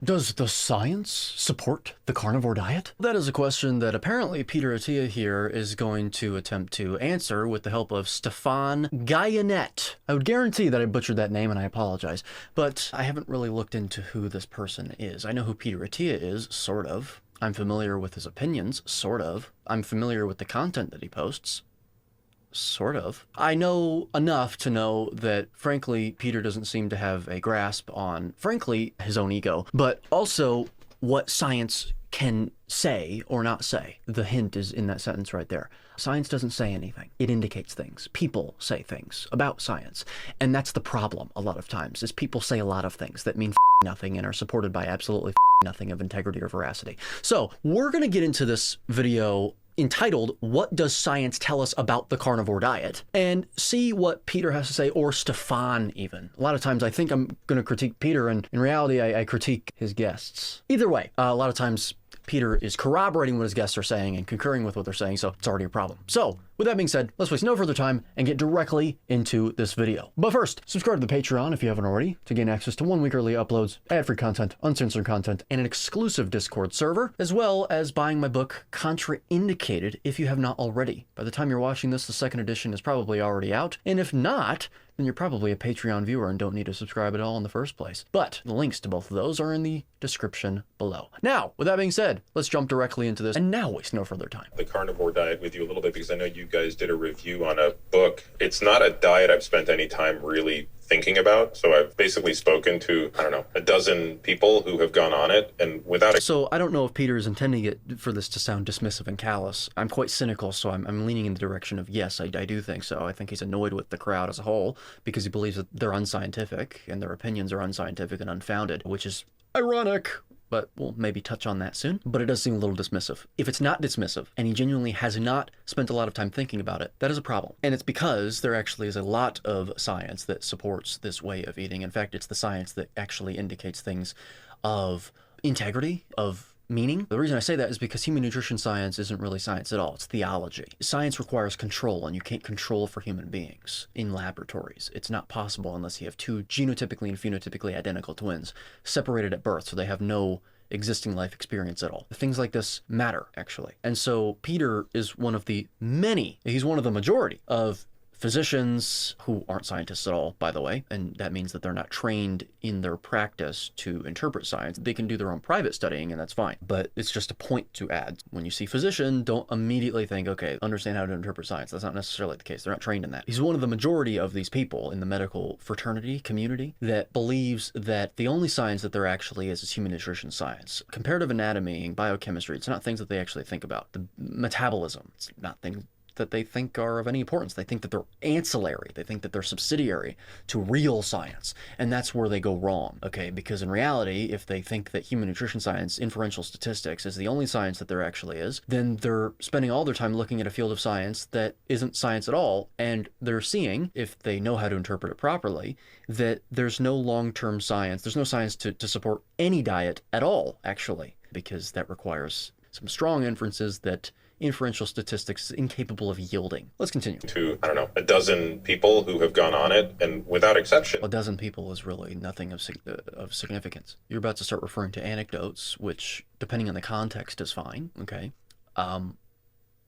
Does the science support the carnivore diet? That is a question that apparently Peter Attia here is going to attempt to answer with the help of Stefan Gayanet. I would guarantee that I butchered that name and I apologize, but I haven't really looked into who this person is. I know who Peter Attia is, sort of. I'm familiar with his opinions, sort of. I'm familiar with the content that he posts. Sort of. I know enough to know that, frankly, Peter doesn't seem to have a grasp on, frankly, his own ego, but also what science can say or not say. The hint is in that sentence right there. Science doesn't say anything. It indicates things. People say things about science. And that's the problem a lot of times, is people say a lot of things that mean nothing and are supported by absolutely nothing of integrity or veracity. So we're going to get into this video entitled, What Does Science Tell Us About the Carnivore Diet? And see what Peter has to say, or Stefan even. A lot of times I think I'm going to critique Peter, and in reality I critique his guests. Either way, a lot of times Peter is corroborating what his guests are saying and concurring with what they're saying, so it's already a problem. So, with that being said, let's waste no further time and get directly into this video. But first, subscribe to the Patreon if you haven't already to gain access to 1 week early uploads, ad-free content, uncensored content, and an exclusive Discord server, as well as buying my book, Contraindicated, if you have not already. By the time you're watching this, the second edition is probably already out, and if not, then you're probably a Patreon viewer and don't need to subscribe at all in the first place. But the links to both of those are in the description below. Now, with that being said, let's jump directly into this and now waste no further time. The carnivore diet with you a little bit, because I know you guys did a review on a book. It's not a diet I've spent any time really thinking about. So I've basically spoken to, I don't know, a dozen people who have gone on it, and without So I don't know if Peter is intending it for this to sound dismissive and callous. I'm quite cynical, so I'm leaning in the direction of yes, I do think so. I think he's annoyed with the crowd as a whole because he believes that they're unscientific and their opinions are unscientific and unfounded, which is ironic. But we'll maybe touch on that soon. But it does seem a little dismissive. If it's not dismissive, and he genuinely has not spent a lot of time thinking about it, that is a problem. And it's because there actually is a lot of science that supports this way of eating. In fact, it's the science that actually indicates things of integrity, of meaning. The reason I say that is because human nutrition science isn't really science at all. It's theology. Science requires control, and you can't control for human beings in laboratories. It's not possible unless you have two genotypically and phenotypically identical twins separated at birth, so they have no existing life experience at all. Things like this matter, actually. And so Peter is one of the many, he's one of the majority of physicians who aren't scientists at all, by the way, and that means that they're not trained in their practice to interpret science. They can do their own private studying, and that's fine. But it's just a point to add. When you see physician, don't immediately think, okay, understand how to interpret science. That's not necessarily the case. They're not trained in that. He's one of the majority of these people in the medical fraternity community that believes that the only science that there actually is human nutrition science. Comparative anatomy and biochemistry, it's not things that they actually think about. The metabolism, it's not things that they think are of any importance. They think that they're ancillary. They think that they're subsidiary to real science. And that's where they go wrong, okay? Because in reality, if they think that human nutrition science, inferential statistics, is the only science that there actually is, then they're spending all their time looking at a field of science that isn't science at all. And they're seeing, if they know how to interpret it properly, that there's no long-term science. There's no science to support any diet at all, actually, because that requires some strong inferences that inferential statistics is incapable of yielding. Let's continue. To, I don't know, a dozen people who have gone on it, and without exception. A dozen people is really nothing of significance. You're about to start referring to anecdotes, which, depending on the context, is fine, okay? But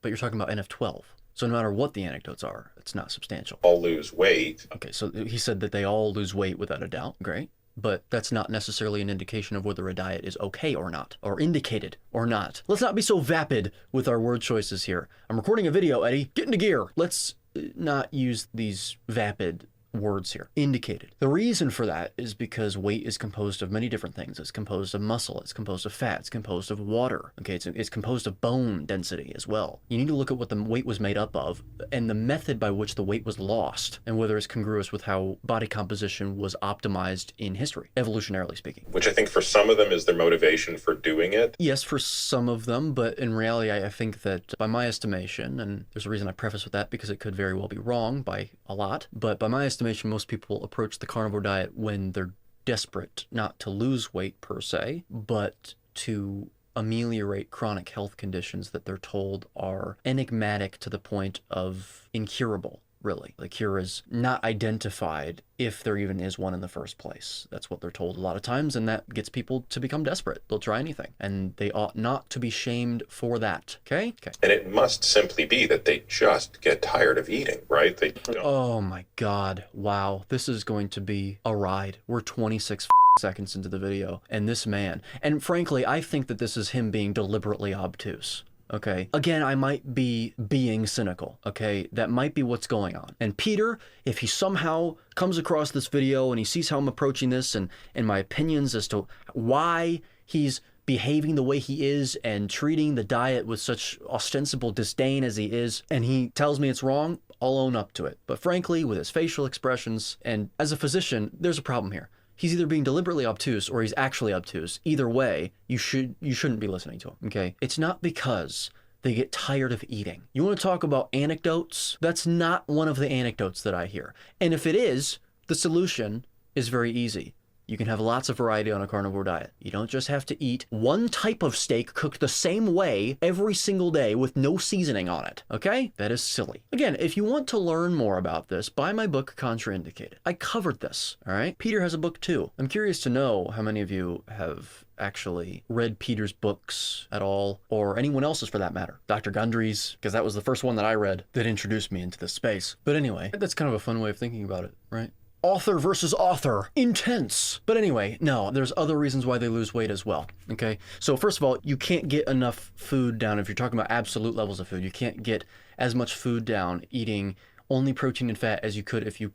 you're talking about NF12. So no matter what the anecdotes are, it's not substantial. All lose weight. Okay, so he said that they all lose weight without a doubt. Great. But that's not necessarily an indication of whether a diet is okay or not, or indicated or not. Let's not be so vapid with our word choices here. I'm recording a video, Eddie. Get into gear. Let's not use these vapid words here. Indicated. The reason for that is because weight is composed of many different things. It's composed of muscle, it's composed of fat, it's composed of water, okay? It's composed of bone density as well. You need to look at what the weight was made up of and the method by which the weight was lost, and whether it's congruous with how body composition was optimized in history, evolutionarily speaking. Which I think for some of them is their motivation for doing it. Yes, for some of them, but in reality, I think that by my estimation, and there's a reason I preface with that because it could very well be wrong by a lot, but by my estimation, most people approach the carnivore diet when they're desperate not to lose weight per se, but to ameliorate chronic health conditions that they're told are enigmatic to the point of incurable. really. The cure is not identified if there even is one in the first place. That's what they're told a lot of times, and that gets people to become desperate. They'll try anything, and they ought not to be shamed for that, okay? Okay. And it must simply be that they just get tired of eating, right? They don't. Oh my God. Wow. This is going to be a ride. We're 26 seconds into the video, and this man, and frankly, I think that this is him being deliberately obtuse. Okay. Again, I might be being cynical. Okay. That might be what's going on. And Peter, if he somehow comes across this video and he sees how I'm approaching this and my opinions as to why he's behaving the way he is and treating the diet with such ostensible disdain as he is, and he tells me it's wrong, I'll own up to it. But frankly, with his facial expressions, and as a physician, there's a problem here. He's either being deliberately obtuse or he's actually obtuse. Either way, you shouldn't be listening to him, okay? It's not because they get tired of eating. You want to talk about anecdotes? That's not one of the anecdotes that I hear. And if it is, the solution is very easy. You can have lots of variety on a carnivore diet. You don't just have to eat one type of steak cooked the same way every single day with no seasoning on it, okay? That is silly. Again, if you want to learn more about this, buy my book, Contraindicated. I covered this, all right? Peter has a book too. I'm curious to know how many of you have actually read Peter's books at all, or anyone else's for that matter. Dr. Gundry's, because that was the first one that I read that introduced me into this space. But anyway, that's kind of a fun way of thinking about it, right? Author versus author. Intense. But anyway, no, there's other reasons why they lose weight as well, okay? So first of all, you can't get enough food down. If you're talking about absolute levels of food, you can't get as much food down eating only protein and fat as you could if you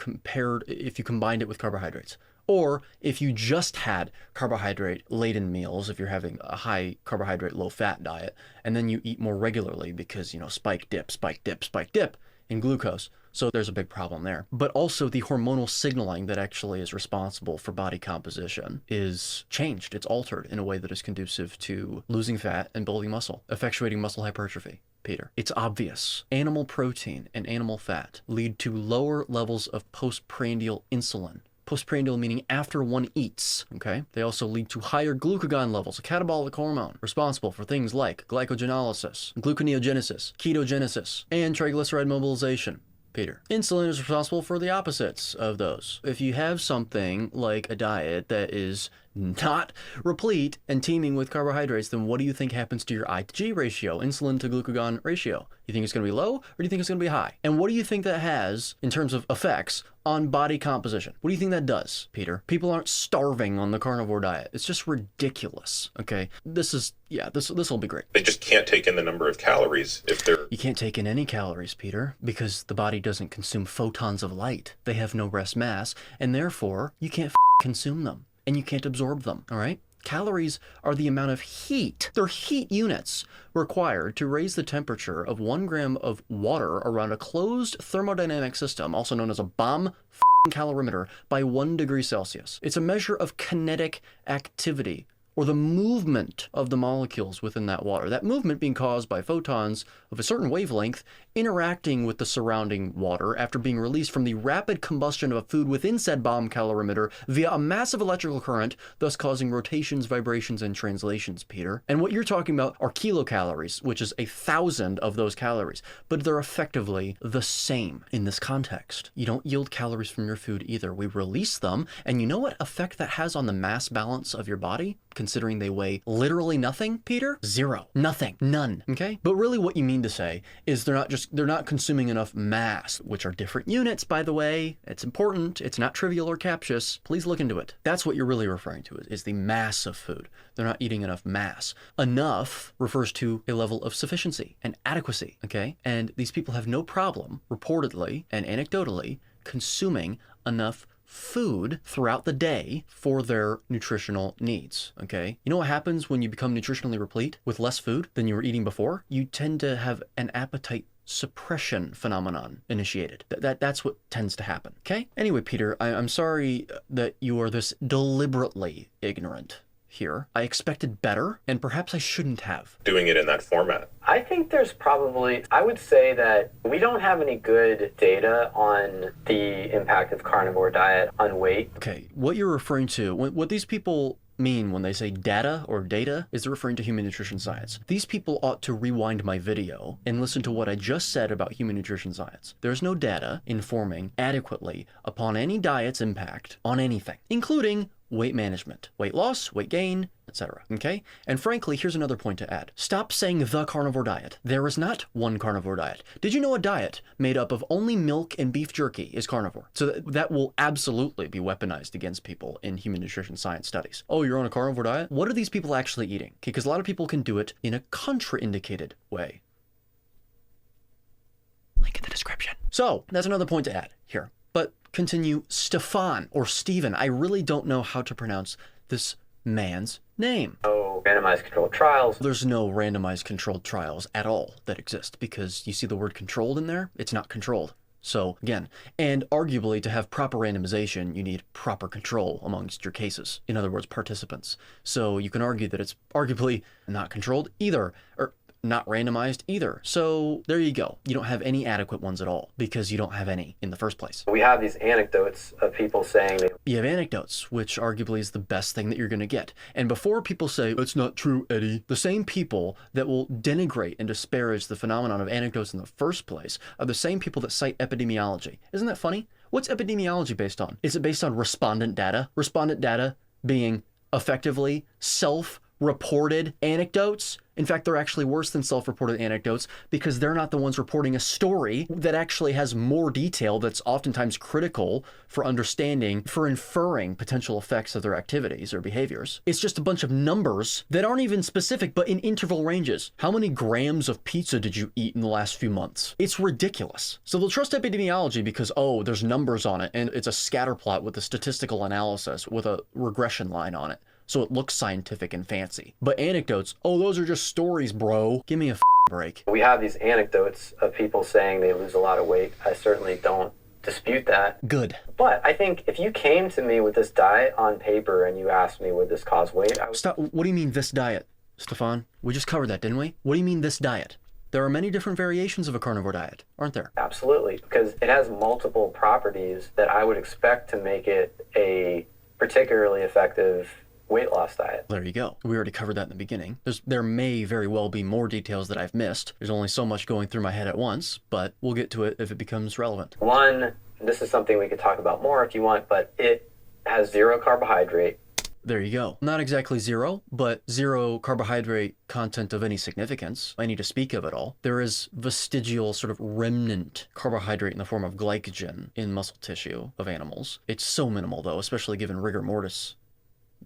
combined it with carbohydrates. Or if you just had carbohydrate-laden meals, if you're having a high carbohydrate, low-fat diet, and then you eat more regularly because, spike, dip in glucose. So there's a big problem there. But also the hormonal signaling that actually is responsible for body composition is changed. It's altered in a way that is conducive to losing fat and building muscle, effectuating muscle hypertrophy. Peter, it's obvious. Animal protein and animal fat lead to lower levels of postprandial insulin. Postprandial meaning after one eats, okay? They also lead to higher glucagon levels, a catabolic hormone responsible for things like glycogenolysis, gluconeogenesis, ketogenesis, and triglyceride mobilization. Peter. Insulin is responsible for the opposites of those. If you have something like a diet that is not replete and teeming with carbohydrates, then what do you think happens to your I to G ratio, insulin to glucagon ratio? You think it's going to be low, or do you think it's going to be high? And what do you think that has in terms of effects on body composition? What do you think that does, Peter? People aren't starving on the carnivore diet. It's just ridiculous, okay? This will be great. They just can't take in the number of calories if they're... You can't take in any calories, Peter, because the body doesn't consume photons of light. They have no rest mass, and therefore, you can't consume them, and you can't absorb them, all right? Calories are the amount of heat, they're heat units, required to raise the temperature of 1 gram of water around a closed thermodynamic system, also known as a bomb calorimeter, by 1 degree Celsius. It's a measure of kinetic activity, or the movement of the molecules within that water. That movement being caused by photons of a certain wavelength interacting with the surrounding water after being released from the rapid combustion of a food within said bomb calorimeter via a massive electrical current, thus causing rotations, vibrations, and translations, Peter. And what you're talking about are kilocalories, which is 1,000 of those calories, but they're effectively the same in this context. You don't yield calories from your food either. We release them, and you know what effect that has on the mass balance of your body? Considering they weigh literally nothing, Peter? Zero. Nothing. None. Okay? But really what you mean to say is they're not consuming enough mass, which are different units, by the way. It's important. It's not trivial or captious. Please look into it. That's what you're really referring to, is the mass of food. They're not eating enough mass. Enough refers to a level of sufficiency and adequacy, okay? And these people have no problem, reportedly and anecdotally, consuming enough food throughout the day for their nutritional needs, okay? You know what happens when you become nutritionally replete with less food than you were eating before? You tend to have an appetite suppression phenomenon initiated. That's what tends to happen, okay? Anyway, Peter, I'm sorry that you are this deliberately ignorant here. I expected better, and perhaps I shouldn't have. Doing it in that format. I think I would say that we don't have any good data on the impact of carnivore diet on weight. Okay, what you're referring to, what these people mean when they say data or data is referring to human nutrition science. These people ought to rewind my video and listen to what I just said about human nutrition science. There's no data informing adequately upon any diet's impact on anything, including weight management, weight loss, weight gain, etc. Okay? And frankly, here's another point to add. Stop saying the carnivore diet. There is not one carnivore diet. Did you know a diet made up of only milk and beef jerky is carnivore? So that will absolutely be weaponized against people in human nutrition science studies. Oh, you're on a carnivore diet? What are these people actually eating? Okay, because a lot of people can do it in a contraindicated way. Link in the description. So, that's another point to add here. But continue, Stefan or Steven. I really don't know how to pronounce this man's name. No randomized controlled trials. There's no randomized controlled trials at all that exist because you see the word controlled in there? It's not controlled. So again, and arguably to have proper randomization, you need proper control amongst your cases. In other words, participants. So you can argue that it's arguably not controlled either, or not randomized either. So there you go. You don't have any adequate ones at all because you don't have any in the first place. We have these anecdotes of people saying that You have anecdotes, which arguably is the best thing that you're going to get. And before people say, that's not true, Eddie, the same people that will denigrate and disparage the phenomenon of anecdotes in the first place are the same people that cite epidemiology. Isn't that funny? What's epidemiology based on? Is it based on respondent data? Respondent data being effectively self-reported anecdotes? In fact, they're actually worse than self-reported anecdotes because they're not the ones reporting a story that actually has more detail that's oftentimes critical for understanding, for inferring potential effects of their activities or behaviors. It's just a bunch of numbers that aren't even specific, but in interval ranges. How many grams of pizza did you eat in the last few months? It's ridiculous. So they'll trust epidemiology because, oh, there's numbers on it, and it's a scatter plot with a statistical analysis with a regression line on it. So it looks scientific and fancy. But anecdotes, oh, those are just stories, bro. Give me a break. we have these anecdotes of people saying they lose a lot of weight. I certainly don't dispute that. Good. But I think if you came to me with this diet on paper and you asked me, would this cause weight? I would... Stop. What do you mean this diet, Stefan? We just covered that, didn't we? What do you mean this diet? There are many different variations of a carnivore diet, aren't there? Absolutely, because it has multiple properties that I would expect to make it a particularly effective weight loss diet. There you go. We already covered that in the beginning. There may very well be more details that I've missed. There's only so much going through my head at once, but we'll get to it if it becomes relevant. One, this is something we could talk about more if you want, but it has 0 carbohydrate. There you go. Not exactly 0, but 0 carbohydrate content of any significance, any to speak of at all. There is vestigial sort of remnant carbohydrate in the form of glycogen in muscle tissue of animals. It's so minimal though, especially given rigor mortis,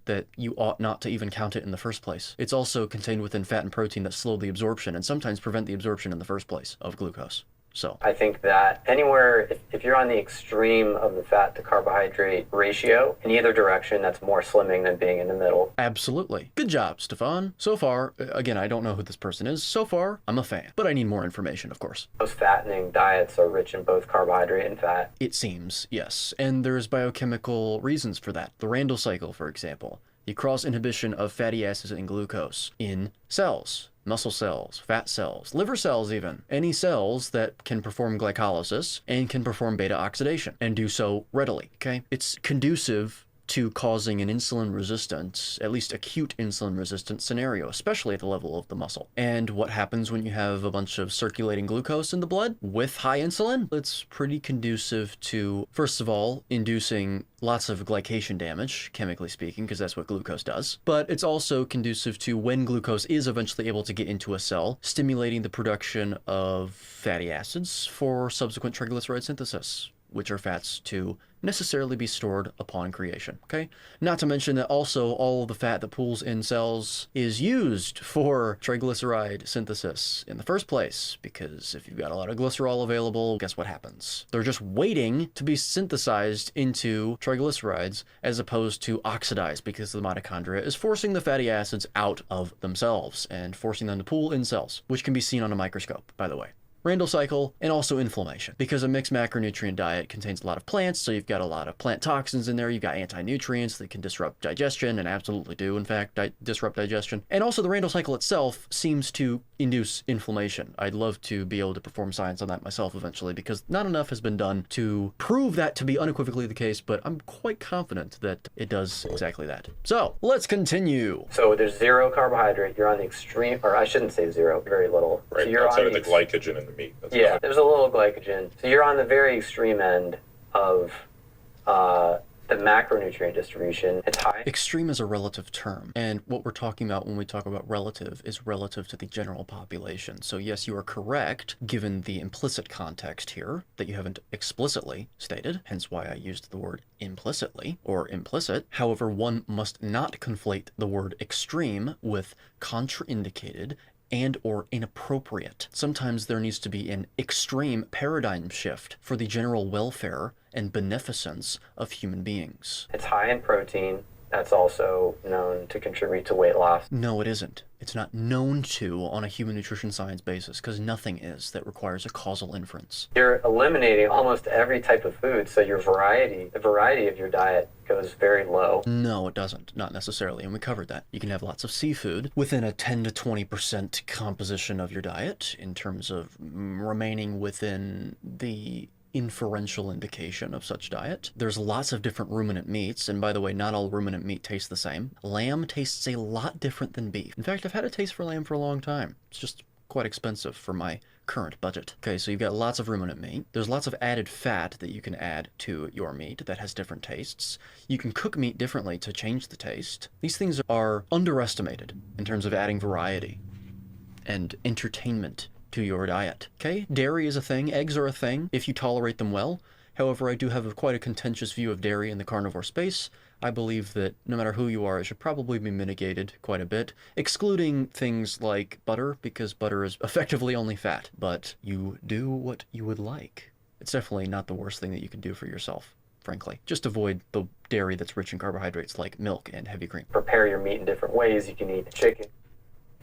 that you ought not to even count it in the first place. It's also contained within fat and protein that slow the absorption and sometimes prevent the absorption in the first place of glucose. So I think that anywhere, if you're on the extreme of the fat to carbohydrate ratio, in either direction, that's more slimming than being in the middle. absolutely. Good job, Stefan. So far, again, I don't know who this person is. So far, I'm a fan, but I need more information, of course. Most fattening diets are rich in both carbohydrate and fat. It seems, yes. And there's biochemical reasons for that. The Randall cycle, for example. The cross-inhibition of fatty acids and glucose in cells, muscle cells, fat cells, liver cells even. Any cells that can perform glycolysis and can perform beta oxidation and do so readily, okay? It's conducive to causing an insulin resistance, at least acute insulin resistance scenario, especially at the level of the muscle. And what happens when you have a bunch of circulating glucose in the blood with high insulin? It's pretty conducive to, first of all, inducing lots of glycation damage, chemically speaking, because that's what glucose does. But it's also conducive to, when glucose is eventually able to get into a cell, stimulating the production of fatty acids for subsequent triglyceride synthesis, which are fats to necessarily be stored upon creation, okay? Not to mention that also all the fat that pools in cells is used for triglyceride synthesis in the first place, because if you've got a lot of glycerol available, guess what happens? They're just waiting to be synthesized into triglycerides as opposed to oxidized, because the mitochondria is forcing the fatty acids out of themselves and forcing them to pool in cells, which can be seen on a microscope, by the way. Randall cycle, and also inflammation. Because a mixed macronutrient diet contains a lot of plants, so you've got a lot of plant toxins in there, you've got anti-nutrients that can disrupt digestion, and absolutely do, in fact, disrupt digestion. And also the Randall cycle itself seems to induce inflammation. I'd love to be able to perform science on that myself eventually, because not enough has been done to prove that to be unequivocally the case, but I'm quite confident that it does exactly that. So, let's continue. So there's zero carbohydrate. You're on the extreme, or I shouldn't say zero, very little. Right, so you're outside on of the glycogen in the meat. That's yeah, there's a little glycogen. So you're on the very extreme end of the macronutrient distribution. It's high. Extreme is a relative term, and what we're talking about when we talk about relative is relative to the general population. So yes, you are correct, given the implicit context here that you haven't explicitly stated, hence why I used the word implicitly or implicit. However, one must not conflate the word extreme with contraindicated and or inappropriate. Sometimes there needs to be an extreme paradigm shift for the general welfare and beneficence of human beings. It's high in protein. That's also known to contribute to weight loss. No, it isn't. It's not known to on a human nutrition science basis, because nothing is that requires a causal inference. You're eliminating almost every type of food, so the variety of your diet goes very low. No, it doesn't. Not necessarily, and we covered that. You can have lots of seafood within a 10 to 20% composition of your diet in terms of remaining within the inferential indication of such diet. There's lots of different ruminant meats, and by the way, not all ruminant meat tastes the same. Lamb tastes a lot different than beef. In fact, I've had a taste for lamb for a long time. It's just quite expensive for my current budget. Okay, so you've got lots of ruminant meat. There's lots of added fat that you can add to your meat that has different tastes. You can cook meat differently to change the taste. These things are underestimated in terms of adding variety and entertainment to your diet. Okay, dairy is a thing, eggs are a thing, if you tolerate them well. However, I do have quite a contentious view of dairy in the carnivore space. I believe that no matter who you are, it should probably be mitigated quite a bit, excluding things like butter, because butter is effectively only fat. But you do what you would like. It's definitely not the worst thing that you can do for yourself, frankly. Just avoid the dairy that's rich in carbohydrates like milk and heavy cream. Prepare your meat in different ways. You can eat chicken,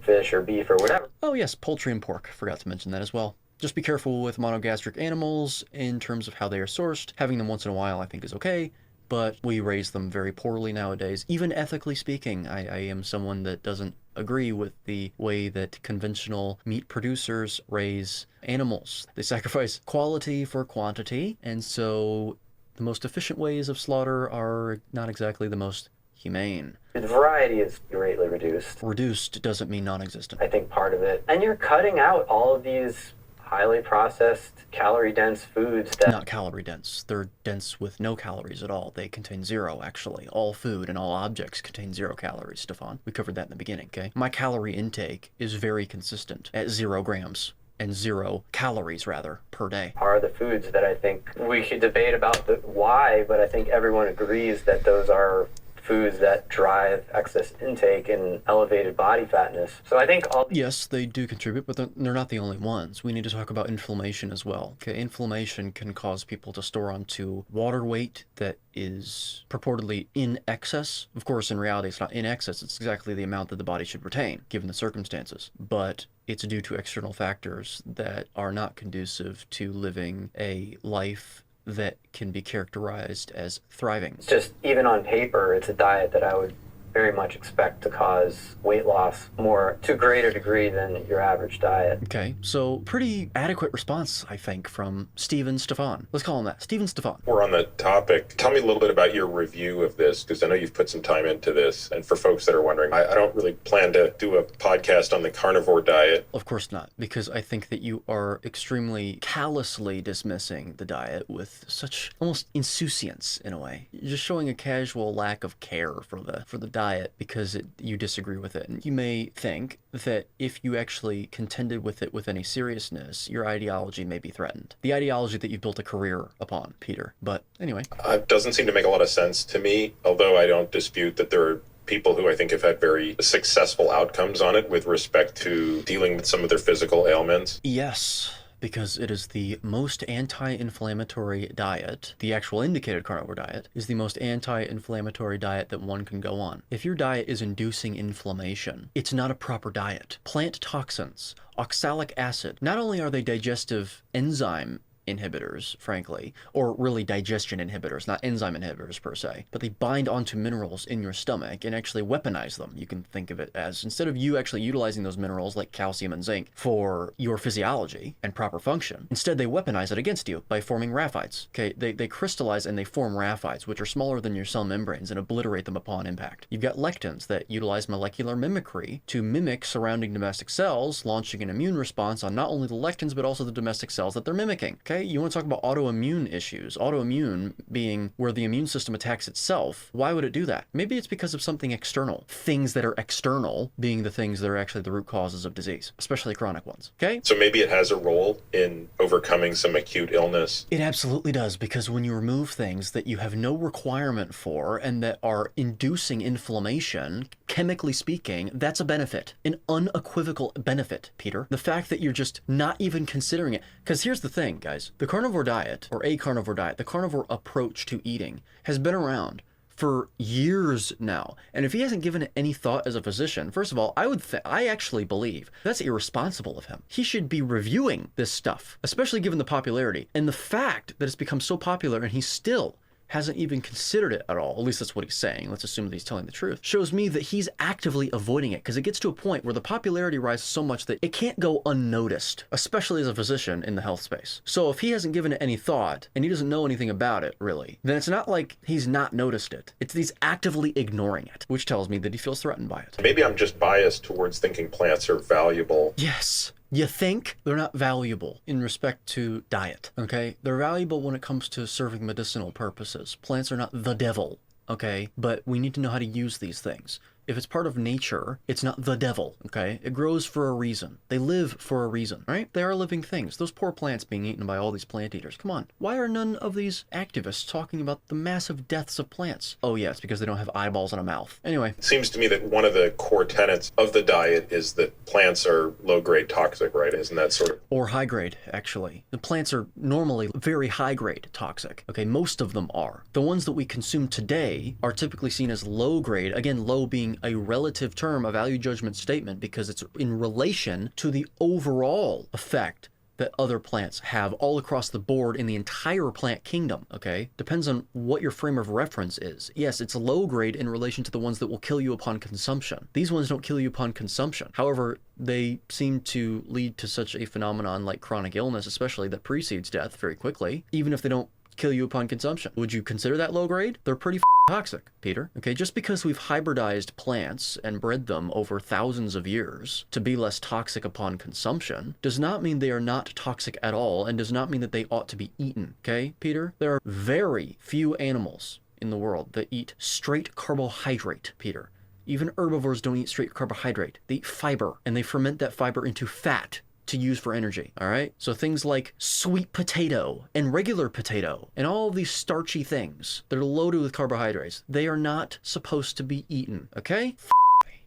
fish, or beef, or whatever. Oh yes, poultry and pork. Forgot to mention that as well. Just be careful with monogastric animals in terms of how they are sourced. Having them once in a while I think is okay, but we raise them very poorly nowadays. Even ethically speaking, I am someone that doesn't agree with the way that conventional meat producers raise animals. They sacrifice quality for quantity, and so the most efficient ways of slaughter are not exactly the most humane. The variety is greatly reduced. Reduced doesn't mean non-existent. I think part of it. And you're cutting out all of these highly processed, calorie-dense foods that... Not calorie-dense. They're dense with no calories at all. They contain zero, actually. All food and all objects contain 0 calories, Stefan. We covered that in the beginning, okay? My calorie intake is very consistent at 0 grams. And 0 calories, rather, per day. Are the foods that I think we could debate about the why, but I think everyone agrees that those are foods that drive excess intake and elevated body fatness. So I think all... Yes, they do contribute, but they're not the only ones. We need to talk about inflammation as well. Okay, inflammation can cause people to store onto water weight that is purportedly in excess. Of course, in reality, it's not in excess. It's exactly the amount that the body should retain, given the circumstances. But it's due to external factors that are not conducive to living a life that can be characterized as thriving. It's just, even on paper, it's a diet that I would very much expect to cause weight loss more to a greater degree than your average diet. Okay, so pretty adequate response, I think, from Stefan. Let's call him that, Stefan. We're on the topic. Tell me a little bit about your review of this, because I know you've put some time into this. And for folks that are wondering, I don't really plan to do a podcast on the carnivore diet. Of course not, because I think that you are extremely callously dismissing the diet with such almost insouciance in a way. You're just showing a casual lack of care for the diet because you disagree with it. And you may think that if you actually contended with it with any seriousness, your ideology may be threatened. The ideology that you've built a career upon, Peter. But anyway. It doesn't seem to make a lot of sense to me, although I don't dispute that there are people who I think have had very successful outcomes on it with respect to dealing with some of their physical ailments. Yes. because it is the most anti-inflammatory diet. The actual indicated carnivore diet is the most anti-inflammatory diet that one can go on. If your diet is inducing inflammation, it's not a proper diet. Plant toxins, oxalic acid, not only are they digestive enzyme inhibitors, frankly, or really digestion inhibitors, not enzyme inhibitors per se, but they bind onto minerals in your stomach and actually weaponize them. You can think of it as, instead of you actually utilizing those minerals like calcium and zinc for your physiology and proper function, instead they weaponize it against you by forming raphides. Okay, they crystallize and they form raphides, which are smaller than your cell membranes, and obliterate them upon impact. You've got lectins that utilize molecular mimicry to mimic surrounding domestic cells, launching an immune response on not only the lectins but also the domestic cells that they're mimicking. Okay, you want to talk about autoimmune issues. Autoimmune being where the immune system attacks itself. Why would it do that? Maybe it's because of something external. Things that are external being the things that are actually the root causes of disease, especially chronic ones. Okay? So maybe it has a role in overcoming some acute illness. It absolutely does, because when you remove things that you have no requirement for and that are inducing inflammation, chemically speaking, that's a benefit. An unequivocal benefit, Peter. The fact that you're just not even considering it. Because here's the thing, guys. The carnivore diet, or a carnivore diet, the carnivore approach to eating, has been around for years now. And if he hasn't given it any thought as a physician, first of all, I actually believe that's irresponsible of him. He should be reviewing this stuff, especially given the popularity. And the fact that it's become so popular and he still hasn't even considered it at all, at least that's what he's saying, let's assume that he's telling the truth, shows me that he's actively avoiding it, because it gets to a point where the popularity rises so much that it can't go unnoticed, especially as a physician in the health space. So if he hasn't given it any thought, and he doesn't know anything about it, really, then it's not like he's not noticed it. It's he's actively ignoring it, which tells me that he feels threatened by it. Maybe I'm just biased towards thinking plants are valuable. Yes. You think they're not valuable in respect to diet, okay? They're valuable when it comes to serving medicinal purposes. Plants are not the devil, okay? But we need to know how to use these things. If it's part of nature, it's not the devil, okay? It grows for a reason. They live for a reason, right? They are living things. Those poor plants being eaten by all these plant eaters. Come on. Why are none of these activists talking about the massive deaths of plants? Oh yeah, it's because they don't have eyeballs and a mouth. Anyway. It seems to me that one of the core tenets of the diet is that plants are low-grade toxic, right? Isn't that sort of... Or high-grade, actually. The plants are normally very high-grade toxic. Okay, most of them are. The ones that we consume today are typically seen as low-grade. Again, low being a relative term, a value judgment statement, because it's in relation to the overall effect that other plants have all across the board in the entire plant kingdom, okay? Depends on what your frame of reference is. Yes, it's low grade in relation to the ones that will kill you upon consumption. These ones don't kill you upon consumption. However, they seem to lead to such a phenomenon like chronic illness, especially, that precedes death very quickly, even if they don't kill you upon consumption. Would you consider that low grade? They're pretty toxic, Peter. Okay, just because we've hybridized plants and bred them over thousands of years to be less toxic upon consumption does not mean they are not toxic at all, and does not mean that they ought to be eaten. Okay, Peter? There are very few animals in the world that eat straight carbohydrate, Peter. Even herbivores don't eat straight carbohydrate. They eat fiber, and they ferment that fiber into fat to use for energy, all right? So things like sweet potato and regular potato and all of these starchy things that are loaded with carbohydrates, they are not supposed to be eaten, okay?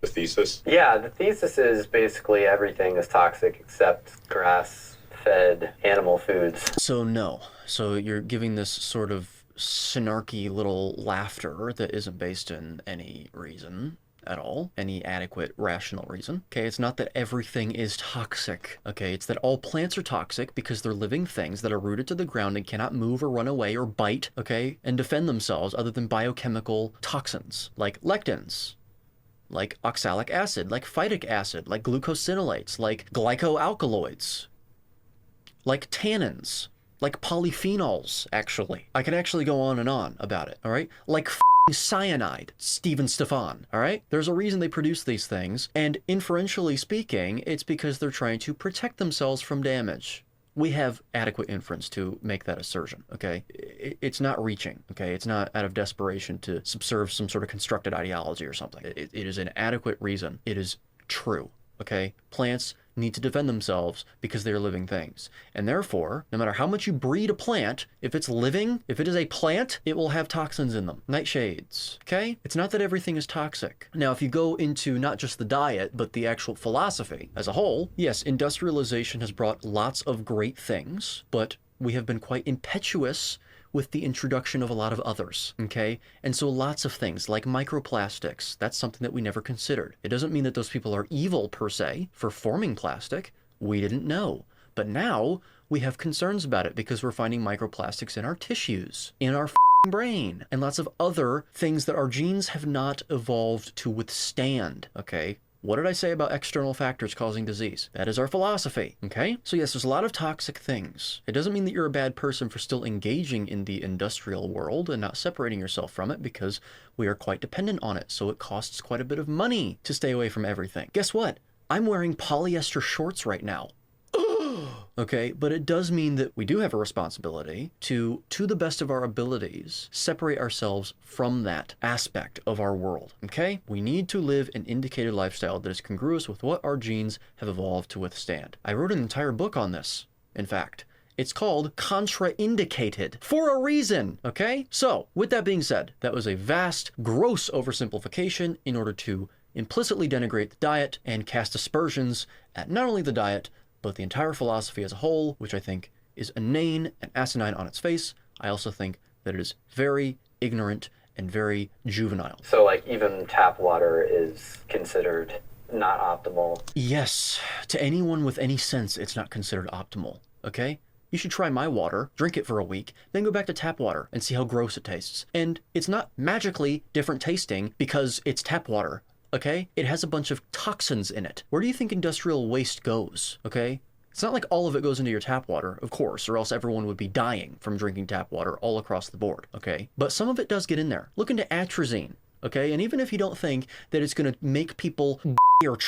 The thesis? Yeah, the thesis is basically everything is toxic except grass-fed animal foods. So no. So you're giving this sort of snarky little laughter that isn't based in any reason at all, any adequate rational reason. Okay, it's not that everything is toxic. Okay, it's that all plants are toxic because they're living things that are rooted to the ground and cannot move or run away or bite, okay, and defend themselves other than biochemical toxins like lectins, like oxalic acid, like phytic acid, like glucosinolates, like glycoalkaloids, like tannins, like polyphenols, actually. I can actually go on and on about it, all right? Like cyanide, Stephen Stefan, all right? There's a reason they produce these things, and inferentially speaking, it's because they're trying to protect themselves from damage. We have adequate inference to make that assertion, okay? It's not reaching, okay? It's not out of desperation to subserve some sort of constructed ideology or something. It is an adequate reason. It is true, okay? Plants need to defend themselves because they are living things. And therefore, no matter how much you breed a plant, if it's living, if it is a plant, it will have toxins in them. Nightshades, okay? It's not that everything is toxic. Now, if you go into not just the diet, but the actual philosophy as a whole, yes, industrialization has brought lots of great things, but we have been quite impetuous with the introduction of a lot of others, okay? And so lots of things like microplastics, that's something that we never considered. It doesn't mean that those people are evil per se for forming plastic. We didn't know. But now we have concerns about it because we're finding microplastics in our tissues, in our brain, and lots of other things that our genes have not evolved to withstand, okay? What did I say about external factors causing disease? That is our philosophy, okay? So yes, there's a lot of toxic things. It doesn't mean that you're a bad person for still engaging in the industrial world and not separating yourself from it, because we are quite dependent on it, so it costs quite a bit of money to stay away from everything. Guess what? I'm wearing polyester shorts right now. Okay, but it does mean that we do have a responsibility to the best of our abilities, separate ourselves from that aspect of our world, okay? We need to live an indicated lifestyle that is congruous with what our genes have evolved to withstand. I wrote an entire book on this, in fact. It's called Contraindicated for a reason, okay? So, with that being said, that was a vast, gross oversimplification in order to implicitly denigrate the diet and cast aspersions at not only the diet, but the entire philosophy as a whole, which I think is inane and asinine on its face. I also think that it is very ignorant and very juvenile. So like even tap water is considered not optimal? Yes, to anyone with any sense, it's not considered optimal, okay? You should try my water, drink it for a week, then go back to tap water and see how gross it tastes. And it's not magically different tasting because it's tap water. Okay? It has a bunch of toxins in it. Where do you think industrial waste goes? Okay? It's not like all of it goes into your tap water, of course, or else everyone would be dying from drinking tap water all across the board, okay? But some of it does get in there. Look into atrazine, okay? And even if you don't think that it's gonna make people or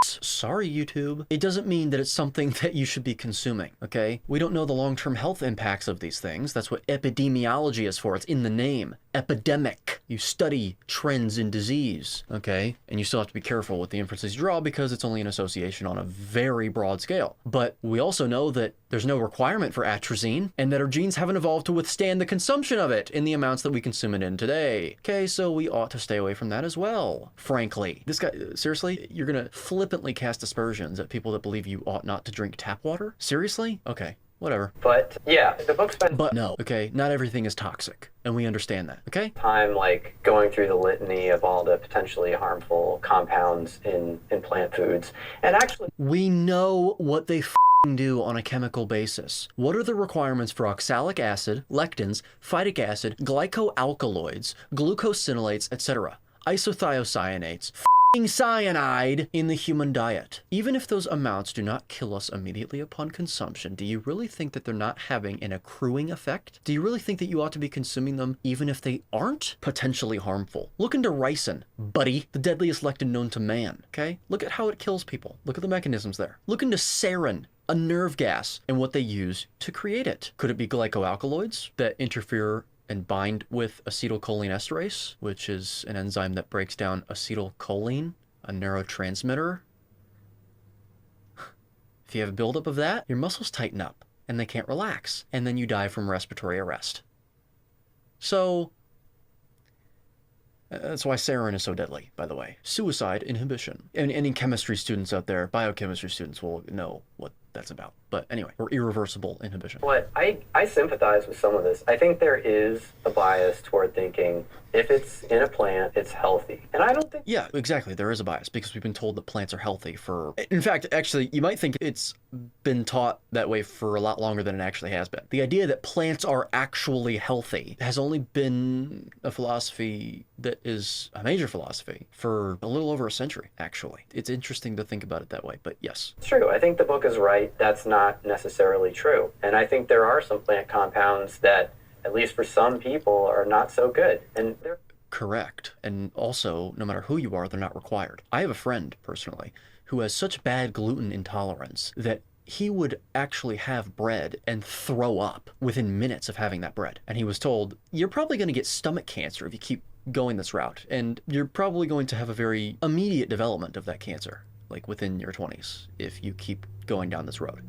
sorry, YouTube. It doesn't mean that it's something that you should be consuming, okay? We don't know the long-term health impacts of these things. That's what epidemiology is for. It's in the name. Epidemic. You study trends in disease, okay? And you still have to be careful with the inferences you draw because it's only an association on a very broad scale. But we also know that there's no requirement for atrazine and that our genes haven't evolved to withstand the consumption of it in the amounts that we consume it in today. Okay, so we ought to stay away from that as well, frankly. This guy, seriously? You're gonna flippantly cast aspersions at people that believe you ought not to drink tap water? Seriously? Okay. Whatever. But yeah, the book spends no, okay, not everything is toxic, and we understand that, okay? time like going through the litany of all the potentially harmful compounds in plant foods. And actually, we know what they do on a chemical basis. What are the requirements for oxalic acid, lectins, phytic acid, glycoalkaloids, glucosinolates, etc.? Isothiocyanates, cyanide in the human diet. Even if those amounts do not kill us immediately upon consumption, do you really think that they're not having an accruing effect? Do you really think that you ought to be consuming them even if they aren't potentially harmful? Look into ricin, buddy, the deadliest lectin known to man, okay? Look at how it kills people. Look at the mechanisms there. Look into sarin, a nerve gas, and what they use to create it. Could it be glycoalkaloids that interfere and bind with acetylcholinesterase, which is an enzyme that breaks down acetylcholine, a neurotransmitter? If you have a buildup of that, your muscles tighten up and they can't relax, and then you die from respiratory arrest. So that's why sarin is so deadly, by the way. Suicide inhibition. And any chemistry students out there, biochemistry students, will know what that's about. But anyway, or irreversible inhibition. What I sympathize with some of this. I think there is a bias toward thinking if it's in a plant, it's healthy. And I don't think... Yeah, exactly. There is a bias because we've been told that plants are healthy for... In fact, actually, you might think it's been taught that way for a lot longer than it actually has been. The idea that plants are actually healthy has only been a philosophy that is a major philosophy for a little over a century, actually. It's interesting to think about it that way, but yes. It's true. I think the book is right. That's not necessarily true. And I think there are some plant compounds that, at least for some people, are not so good. And they're correct. And also, no matter who you are, they're not required. I have a friend, personally, who has such bad gluten intolerance that he would actually have bread and throw up within minutes of having that bread. And he was told, you're probably going to get stomach cancer if you keep going this route, and you're probably going to have a very immediate development of that cancer. like within your 20s, if you keep going down this road.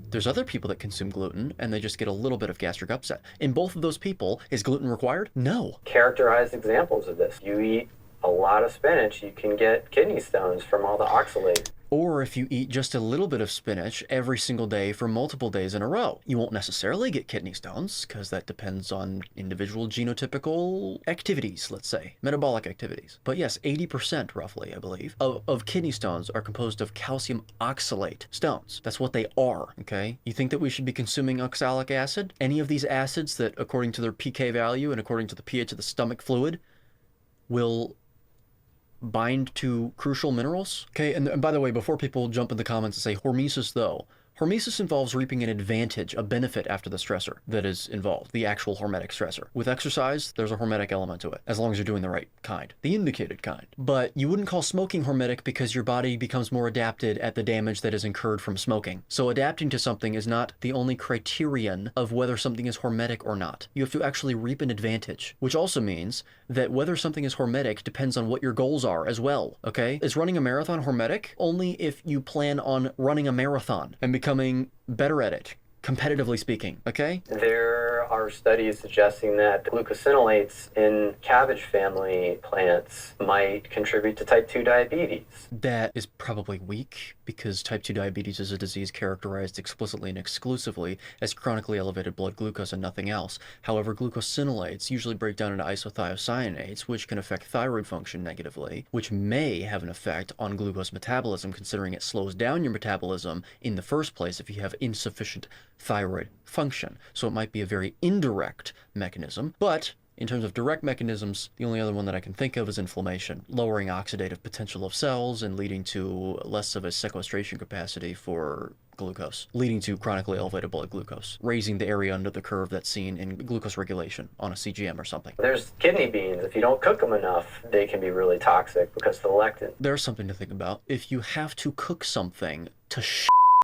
There's other people that consume gluten and they just get a little bit of gastric upset. In both of those people, is gluten required? No. Characterized examples of this. You eat a lot of spinach, you can get kidney stones from all the oxalate. Or if you eat just a little bit of spinach every single day for multiple days in a row, you won't necessarily get kidney stones, because that depends on individual genotypical activities, let's say, metabolic activities. But yes, 80% roughly, I believe, of kidney stones are composed of calcium oxalate stones. That's what they are, okay? You think that we should be consuming oxalic acid? Any of these acids that, according to their pK value and according to the pH of the stomach fluid, will bind to crucial minerals? Okay, and by the way, before people jump in the comments and say hormesis though, hormesis involves reaping an advantage, a benefit after the stressor that is involved, the actual hormetic stressor. With exercise, there's a hormetic element to it, as long as you're doing the right kind, the indicated kind. But you wouldn't call smoking hormetic because your body becomes more adapted at the damage that is incurred from smoking. So adapting to something is not the only criterion of whether something is hormetic or not. You have to actually reap an advantage, which also means that whether something is hormetic depends on what your goals are as well, okay? Is running a marathon hormetic? Only if you plan on running a marathon and becoming better at it, competitively speaking, okay? There are studies suggesting that glucosinolates in cabbage family plants might contribute to type 2 diabetes. That is probably weak, because type 2 diabetes is a disease characterized explicitly and exclusively as chronically elevated blood glucose and nothing else. However, glucosinolates usually break down into isothiocyanates, which can affect thyroid function negatively, which may have an effect on glucose metabolism, considering it slows down your metabolism in the first place if you have insufficient thyroid function. So it might be a very indirect mechanism, but in terms of direct mechanisms, the only other one that I can think of is inflammation, lowering oxidative potential of cells and leading to less of a sequestration capacity for glucose, leading to chronically elevated blood glucose, raising the area under the curve that's seen in glucose regulation on a CGM or something. There's kidney beans. If you don't cook them enough, they can be really toxic because of the lectin. There's something to think about. If you have to cook something to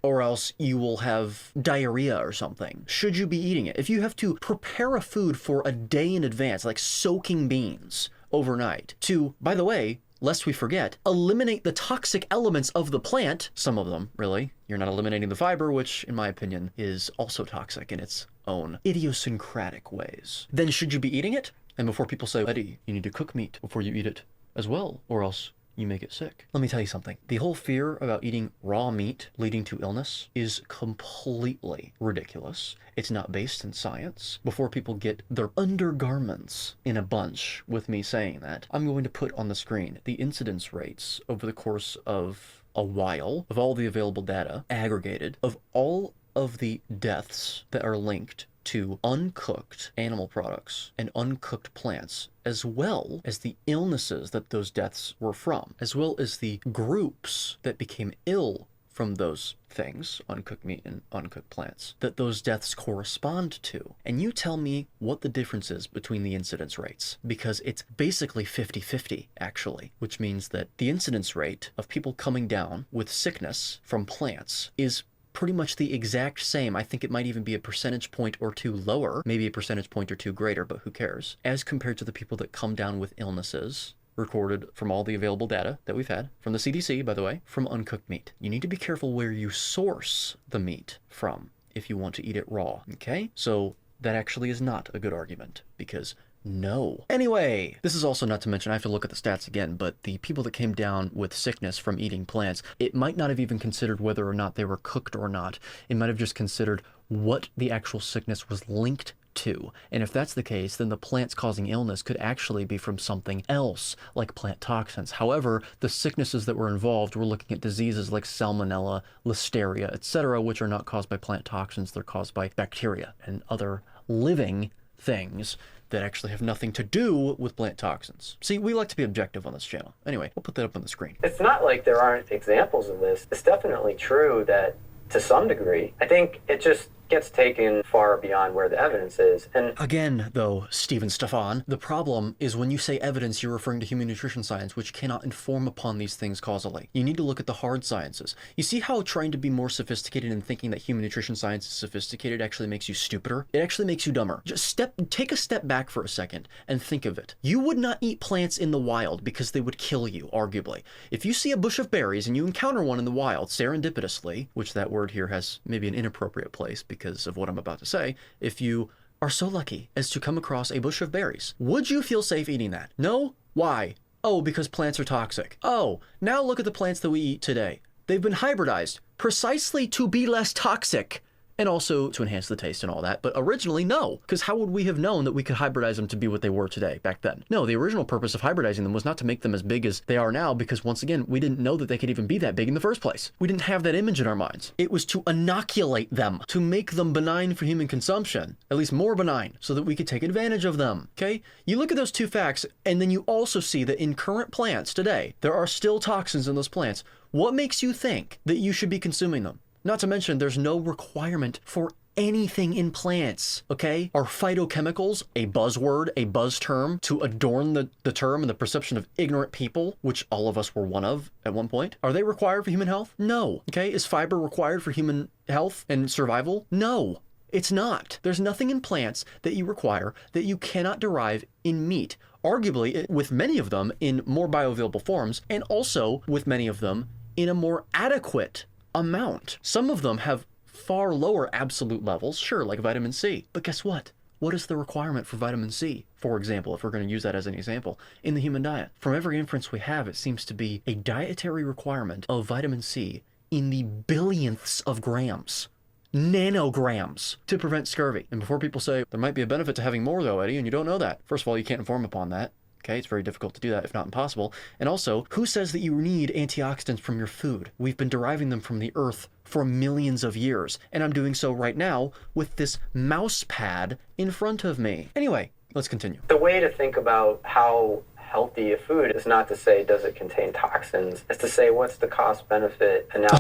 or else you will have diarrhea or something, should you be eating it? If you have to prepare a food for a day in advance, like soaking beans overnight, to, by the way, lest we forget, eliminate the toxic elements of the plant, some of them, really. You're not eliminating the fiber, which, in my opinion, is also toxic in its own idiosyncratic ways. Then should you be eating it? And before people say, Eddie, you need to cook meat before you eat it as well, or else you may get sick. Let me tell you something. The whole fear about eating raw meat leading to illness is completely ridiculous. It's not based in science. Before people get their undergarments in a bunch with me saying that, I'm going to put on the screen the incidence rates over the course of a while of all the available data aggregated of all of the deaths that are linked to uncooked animal products and uncooked plants, as well as the illnesses that those deaths were from, as well as the groups that became ill from those things, uncooked meat and uncooked plants, that those deaths correspond to. And you tell me what the difference is between the incidence rates, because it's basically 50-50, actually, which means that the incidence rate of people coming down with sickness from plants is pretty much the exact same. I think it might even be a percentage point or two lower, maybe a percentage point or two greater, but who cares, as compared to the people that come down with illnesses recorded from all the available data that we've had, from the CDC, by the way, from uncooked meat. You need to be careful where you source the meat from if you want to eat it raw, okay? So that actually is not a good argument, because no. Anyway, this is also not to mention, I have to look at the stats again, but the people that came down with sickness from eating plants, it might not have even considered whether or not they were cooked or not. It might have just considered what the actual sickness was linked to. And if that's the case, then the plants causing illness could actually be from something else, like plant toxins. However, the sicknesses that were involved, we're looking at diseases like salmonella, listeria, etc., which are not caused by plant toxins, they're caused by bacteria and other living things that actually have nothing to do with plant toxins. See, we like to be objective on this channel. Anyway, we'll put that up on the screen. It's not like there aren't examples of this. It's definitely true that to some degree. I think it just gets taken far beyond where the evidence is. And again, though, Stephen Stefan, the problem is when you say evidence, you're referring to human nutrition science, which cannot inform upon these things causally. You need to look at the hard sciences. You see how trying to be more sophisticated and thinking that human nutrition science is sophisticated actually makes you stupider? It actually makes you dumber. Just take a step back for a second and think of it. You would not eat plants in the wild because they would kill you, arguably. If you see a bush of berries and you encounter one in the wild, serendipitously, which that word here has maybe an inappropriate place because of what I'm about to say, if you are so lucky as to come across a bush of berries, would you feel safe eating that? No? Why? Oh, because plants are toxic. Oh, now look at the plants that we eat today. They've been hybridized precisely to be less toxic and also to enhance the taste and all that. But originally, no, because how would we have known that we could hybridize them to be what they were today back then? No, the original purpose of hybridizing them was not to make them as big as they are now, because once again, we didn't know that they could even be that big in the first place. We didn't have that image in our minds. It was to inoculate them, to make them benign for human consumption, at least more benign, so that we could take advantage of them, okay? You look at those two facts, and then you also see that in current plants today, there are still toxins in those plants. What makes you think that you should be consuming them? Not to mention, there's no requirement for anything in plants, okay? Are phytochemicals a buzzword, a buzz term to adorn the term and the perception of ignorant people, which all of us were one of at one point? Are they required for human health? No, okay? Is fiber required for human health and survival? No, it's not. There's nothing in plants that you require that you cannot derive in meat. Arguably, with many of them in more bioavailable forms, and also with many of them in a more adequate amount. Some of them have far lower absolute levels, sure, like vitamin C. But guess what? What is the requirement for vitamin C, for example, if we're going to use that as an example, in the human diet? From every inference we have, it seems to be a dietary requirement of vitamin C in the billionths of grams, nanograms, to prevent scurvy. And before people say, there might be a benefit to having more though, Eddie, and you don't know that. First of all, you can't inform upon that. Okay, it's very difficult to do that, if not impossible. And also, who says that you need antioxidants from your food? We've been deriving them from the earth for millions of years, and I'm doing so right now with this mouse pad in front of me. Anyway, let's continue. The way to think about how healthy a food is not to say, does it contain toxins? It's to say, what's the cost benefit? And now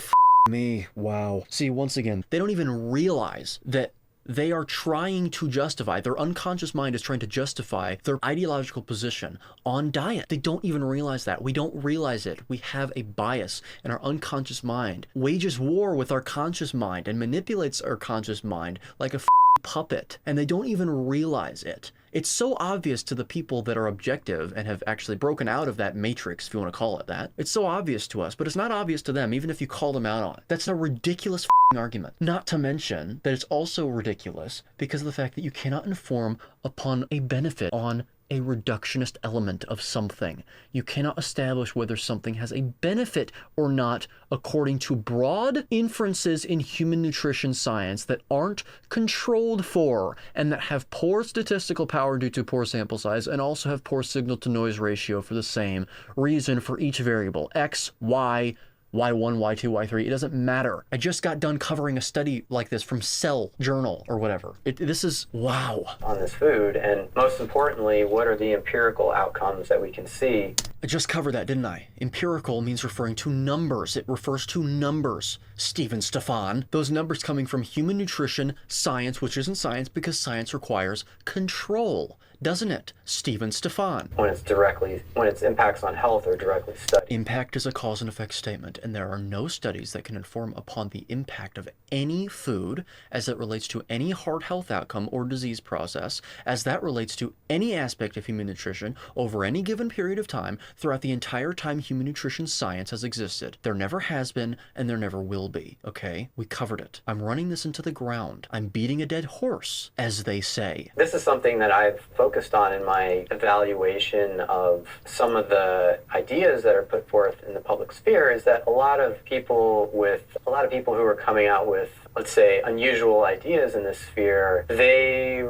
Me, wow. See, once again, they don't even realize that they are trying to justify, their unconscious mind is trying to justify their ideological position on diet. They don't even realize that. We don't realize it. We have a bias, and our unconscious mind wages war with our conscious mind and manipulates our conscious mind like a puppet, and they don't even realize it. It's so obvious to the people that are objective and have actually broken out of that matrix, if you want to call it that. It's so obvious to us, but it's not obvious to them, even if you call them out on it. That's a ridiculous argument. Not to mention that it's also ridiculous because of the fact that you cannot inform upon a benefit on a reductionist element of something. You cannot establish whether something has a benefit or not according to broad inferences in human nutrition science that aren't controlled for and that have poor statistical power due to poor sample size and also have poor signal to noise ratio for the same reason for each variable. X, Y, Y1, Y2, Y3, it doesn't matter. I just got done covering a study like this from Cell Journal or whatever. This is, wow. On this food, and most importantly, what are the empirical outcomes that we can see? I just covered that, didn't I? Empirical means referring to numbers. It refers to numbers, Stephen Stefan. Those numbers coming from human nutrition science, which isn't science because science requires control, doesn't it, Stephen Stefan? When its impacts on health are directly studied. Impact is a cause and effect statement, and there are no studies that can inform upon the impact of any food as it relates to any heart health outcome or disease process, as that relates to any aspect of human nutrition over any given period of time throughout the entire time human nutrition science has existed. There never has been, and there never will be, okay? We covered it. I'm running this into the ground. I'm beating a dead horse, as they say. This is something that I've focused on in my evaluation of some of the ideas that are put forth in the public sphere, is that a lot of people who are coming out with, let's say, unusual ideas in this sphere, they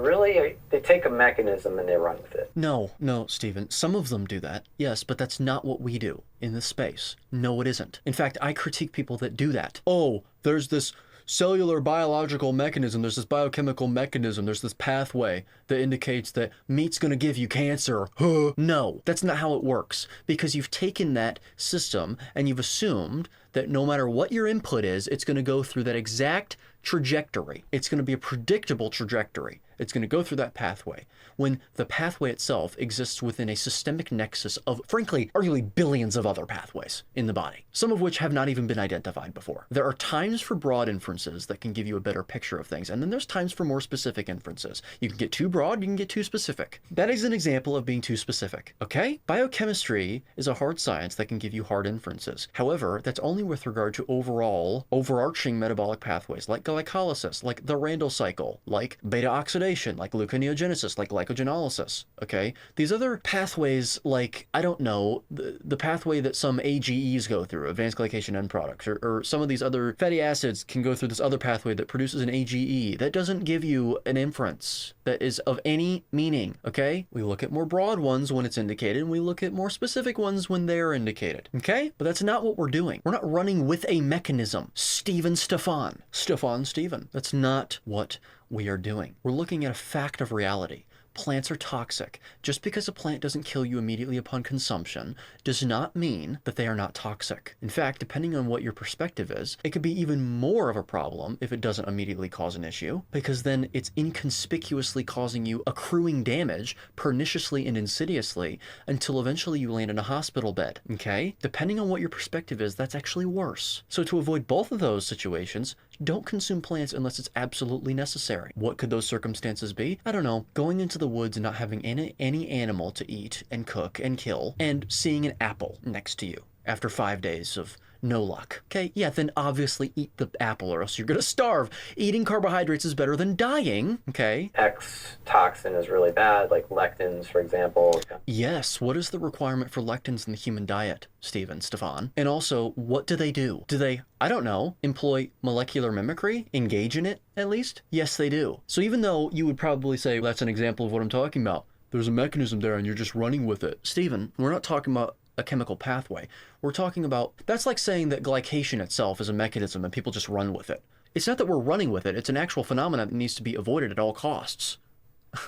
take a mechanism and they run with it. No, Stephen. Some of them do that, yes, but that's not what we do in this space. No, it isn't. In fact, I critique people that do that. Oh, there's this cellular biological mechanism, there's this biochemical mechanism, there's this pathway that indicates that meat's going to give you cancer. Huh? No, that's not how it works, because you've taken that system and you've assumed that no matter what your input is, it's going to go through that exact trajectory. It's going to be a predictable trajectory. It's going to go through that pathway, when the pathway itself exists within a systemic nexus of, frankly, arguably billions of other pathways in the body, some of which have not even been identified before. There are times for broad inferences that can give you a better picture of things, and then there's times for more specific inferences. You can get too broad, you can get too specific. That is an example of being too specific, okay? Biochemistry is a hard science that can give you hard inferences. However, that's only with regard to overall, overarching metabolic pathways, like glycolysis, like the Randle cycle, like beta oxidation, like gluconeogenesis, like glycogenolysis, okay? These other pathways, like, I don't know, the pathway that some AGEs go through, advanced glycation end products, or some of these other fatty acids can go through this other pathway that produces an AGE. That doesn't give you an inference that is of any meaning, okay? We look at more broad ones when it's indicated, and we look at more specific ones when they're indicated, okay? But that's not what we're doing. We're not running with a mechanism. Stephen. That's not what we are doing. We're looking at a fact of reality. Plants are toxic. Just because a plant doesn't kill you immediately upon consumption does not mean that they are not toxic. In fact, depending on what your perspective is, it could be even more of a problem if it doesn't immediately cause an issue, because then it's inconspicuously causing you accruing damage perniciously and insidiously until eventually you land in a hospital bed, okay? Depending on what your perspective is, that's actually worse. So to avoid both of those situations, don't consume plants unless it's absolutely necessary. What could those circumstances be? I don't know. Going into the woods and not having any animal to eat and cook and kill, and seeing an apple next to you after 5 days of no luck. Okay, yeah, then obviously eat the apple or else you're gonna starve. Eating carbohydrates is better than dying, okay? X toxin is really bad, like lectins, for example. Yes, what is the requirement for lectins in the human diet, Stefan? And also, what do they do? Do they, I don't know, employ molecular mimicry? Engage in it, at least? Yes, they do. So even though you would probably say, well, that's an example of what I'm talking about, there's a mechanism there and you're just running with it. Stephen, we're not talking about a chemical pathway. We're talking about, that's like saying that glycation itself is a mechanism and people just run with it. It's not that we're running with it, it's an actual phenomenon that needs to be avoided at all costs.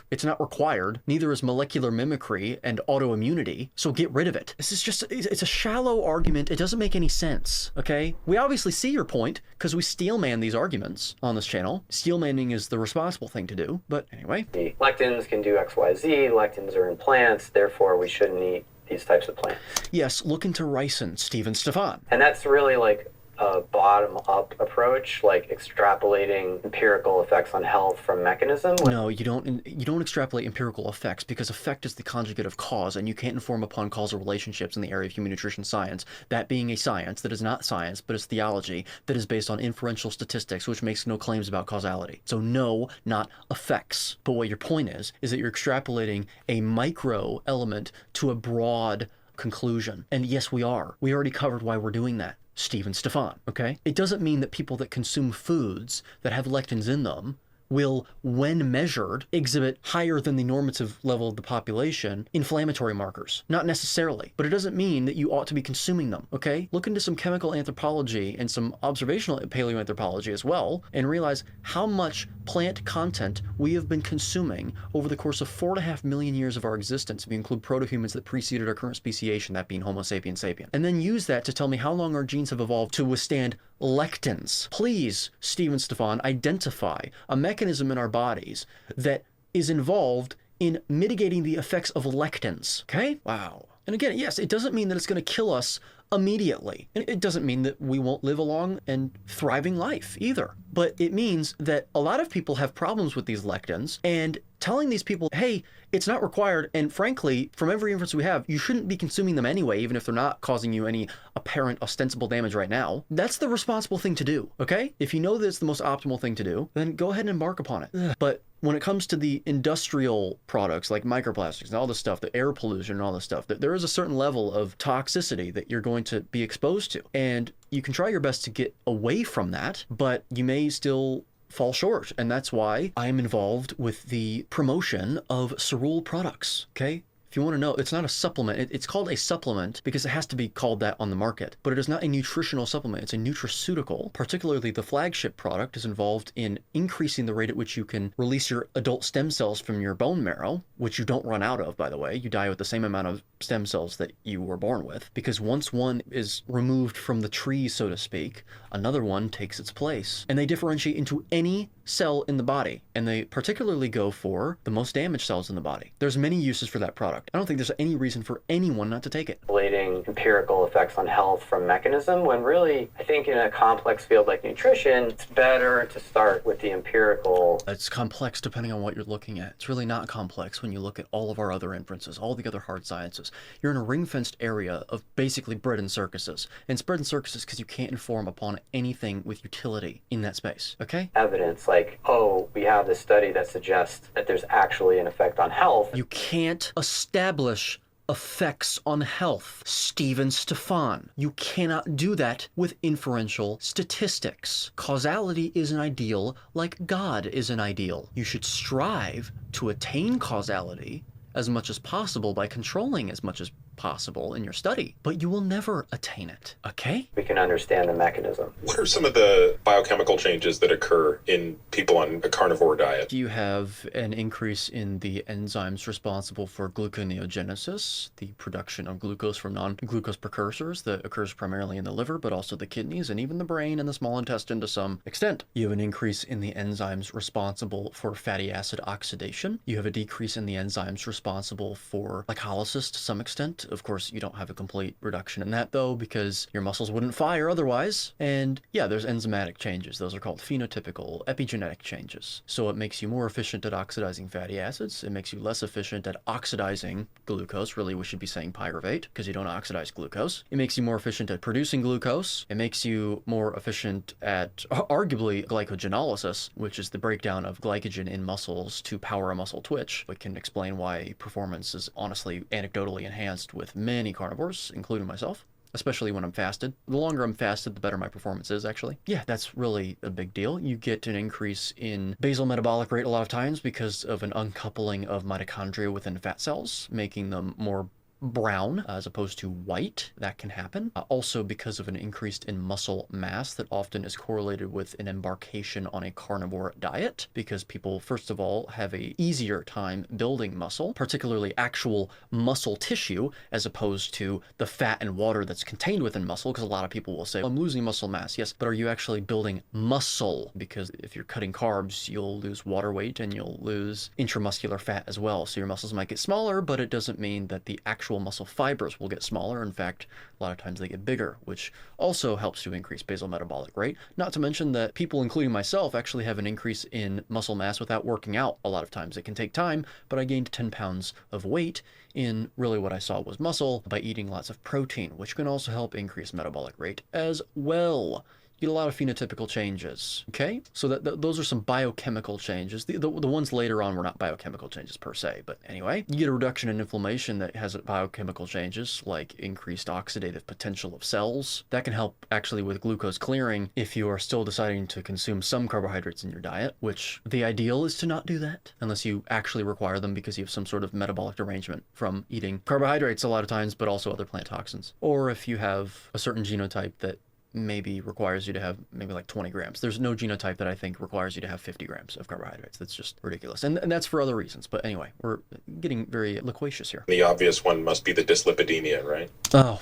It's not required, neither is molecular mimicry and autoimmunity, so get rid of it. This is just, it's a shallow argument, it doesn't make any sense, okay? We obviously see your point, because we steelman these arguments on this channel. Steelmanning is the responsible thing to do, but anyway. The lectins can do XYZ, lectins are in plants, therefore we shouldn't eat these types of plants. Yes, look into ricin, Stefan. And that's really like a bottom-up approach, like extrapolating empirical effects on health from mechanism. No, you don't extrapolate empirical effects, because effect is the conjugate of cause, and you can't inform upon causal relationships in the area of human nutrition science. That being a science that is not science, but is theology that is based on inferential statistics, which makes no claims about causality. So no, not effects. But what your point is that you're extrapolating a micro element to a broad conclusion. And yes, we are. We already covered why we're doing that. Stefan, okay? It doesn't mean that people that consume foods that have lectins in them will, when measured, exhibit higher than the normative level of the population inflammatory markers. Not necessarily, but it doesn't mean that you ought to be consuming them, okay? Look into some chemical anthropology and some observational paleoanthropology as well, and realize how much plant content we have been consuming over the course of 4.5 million years of our existence, if you include proto-humans that preceded our current speciation, that being Homo sapiens sapien. And then use that to tell me how long our genes have evolved to withstand lectins. Please, Stefan, identify a mechanism in our bodies that is involved in mitigating the effects of lectins. Okay? Wow. And again, yes, it doesn't mean that it's going to kill us immediately. And it doesn't mean that we won't live a long and thriving life either. But it means that a lot of people have problems with these lectins, and telling these people, hey, it's not required, and frankly, from every inference we have, you shouldn't be consuming them anyway, even if they're not causing you any apparent ostensible damage right now. That's the responsible thing to do, okay? If you know that it's the most optimal thing to do, then go ahead and embark upon it. Ugh. But when it comes to the industrial products like microplastics and all this stuff, the air pollution and all this stuff, there is a certain level of toxicity that you're going to be exposed to. And you can try your best to get away from that, but you may still fall short. And that's why I'm involved with the promotion of Cerule Products, okay? If you want to know, it's not a supplement. It's called a supplement because it has to be called that on the market, but it is not a nutritional supplement. It's a nutraceutical. Particularly the flagship product is involved in increasing the rate at which you can release your adult stem cells from your bone marrow, which you don't run out of, by the way. You die with the same amount of stem cells that you were born with, because once one is removed from the tree, so to speak, another one takes its place. And they differentiate into any cell in the body, and they particularly go for the most damaged cells in the body. There's many uses for that product. I don't think there's any reason for anyone not to take it. Relating empirical effects on health from mechanism, when really, I think in a complex field like nutrition, it's better to start with the empirical. It's complex depending on what you're looking at. It's really not complex when you look at all of our other inferences, all the other hard sciences. You're in a ring-fenced area of basically bread and circuses. And it's bread and circuses because you can't inform upon anything with utility in that space, okay? Evidence like, oh, we have this study that suggests that there's actually an effect on health. You can't establish effects on health, Stephen Stefan. You cannot do that with inferential statistics. Causality is an ideal like God is an ideal. You should strive to attain causality as much as possible by controlling as much as possible in your study, but you will never attain it, okay? We can understand the mechanism. What are some of the biochemical changes that occur in people on a carnivore diet? You have an increase in the enzymes responsible for gluconeogenesis, the production of glucose from non-glucose precursors that occurs primarily in the liver, but also the kidneys and even the brain and the small intestine to some extent. You have an increase in the enzymes responsible for fatty acid oxidation. You have a decrease in the enzymes responsible for glycolysis to some extent. Of course, you don't have a complete reduction in that, though, because your muscles wouldn't fire otherwise. And yeah, there's enzymatic changes. Those are called phenotypical epigenetic changes. So it makes you more efficient at oxidizing fatty acids. It makes you less efficient at oxidizing glucose. Really, we should be saying pyruvate, because you don't oxidize glucose. It makes you more efficient at producing glucose. It makes you more efficient at arguably glycogenolysis, which is the breakdown of glycogen in muscles to power a muscle twitch. We can explain why performance is honestly anecdotally enhanced with many carnivores, including myself, especially when I'm fasted. The longer I'm fasted, the better my performance is, actually. Yeah, that's really a big deal. You get an increase in basal metabolic rate a lot of times because of an uncoupling of mitochondria within fat cells, making them more brown as opposed to white. That can happen. Also because of an increase in muscle mass that often is correlated with an embarkation on a carnivore diet, because people, first of all, have a easier time building muscle, particularly actual muscle tissue, as opposed to the fat and water that's contained within muscle, because a lot of people will say, I'm losing muscle mass. Yes, but are you actually building muscle? Because if you're cutting carbs, you'll lose water weight and you'll lose intramuscular fat as well. So your muscles might get smaller, but it doesn't mean that the actual muscle fibers will get smaller. In fact, a lot of times they get bigger, which also helps to increase basal metabolic rate. Not to mention that people, including myself, actually have an increase in muscle mass without working out. A lot of times it can take time, but I gained 10 pounds of weight in really what I saw was muscle by eating lots of protein, which can also help increase metabolic rate as well. You get a lot of phenotypical changes, okay? So those are some biochemical changes. The ones later on were not biochemical changes per se, but anyway. You get a reduction in inflammation that has biochemical changes, like increased oxidative potential of cells. That can help actually with glucose clearing if you are still deciding to consume some carbohydrates in your diet, which the ideal is to not do that, unless you actually require them because you have some sort of metabolic derangement from eating carbohydrates a lot of times, but also other plant toxins. Or if you have a certain genotype that maybe requires you to have maybe like 20 grams. There's no genotype that I think requires you to have 50 grams of carbohydrates. That's just ridiculous. And that's for other reasons. But anyway, we're getting very loquacious here. The obvious one must be the dyslipidemia, right? Oh,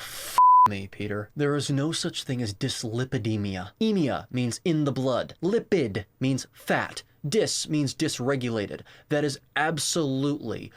me, Peter. There is no such thing as dyslipidemia. Emia means in the blood. Lipid means fat. Dys means dysregulated. That is absolutely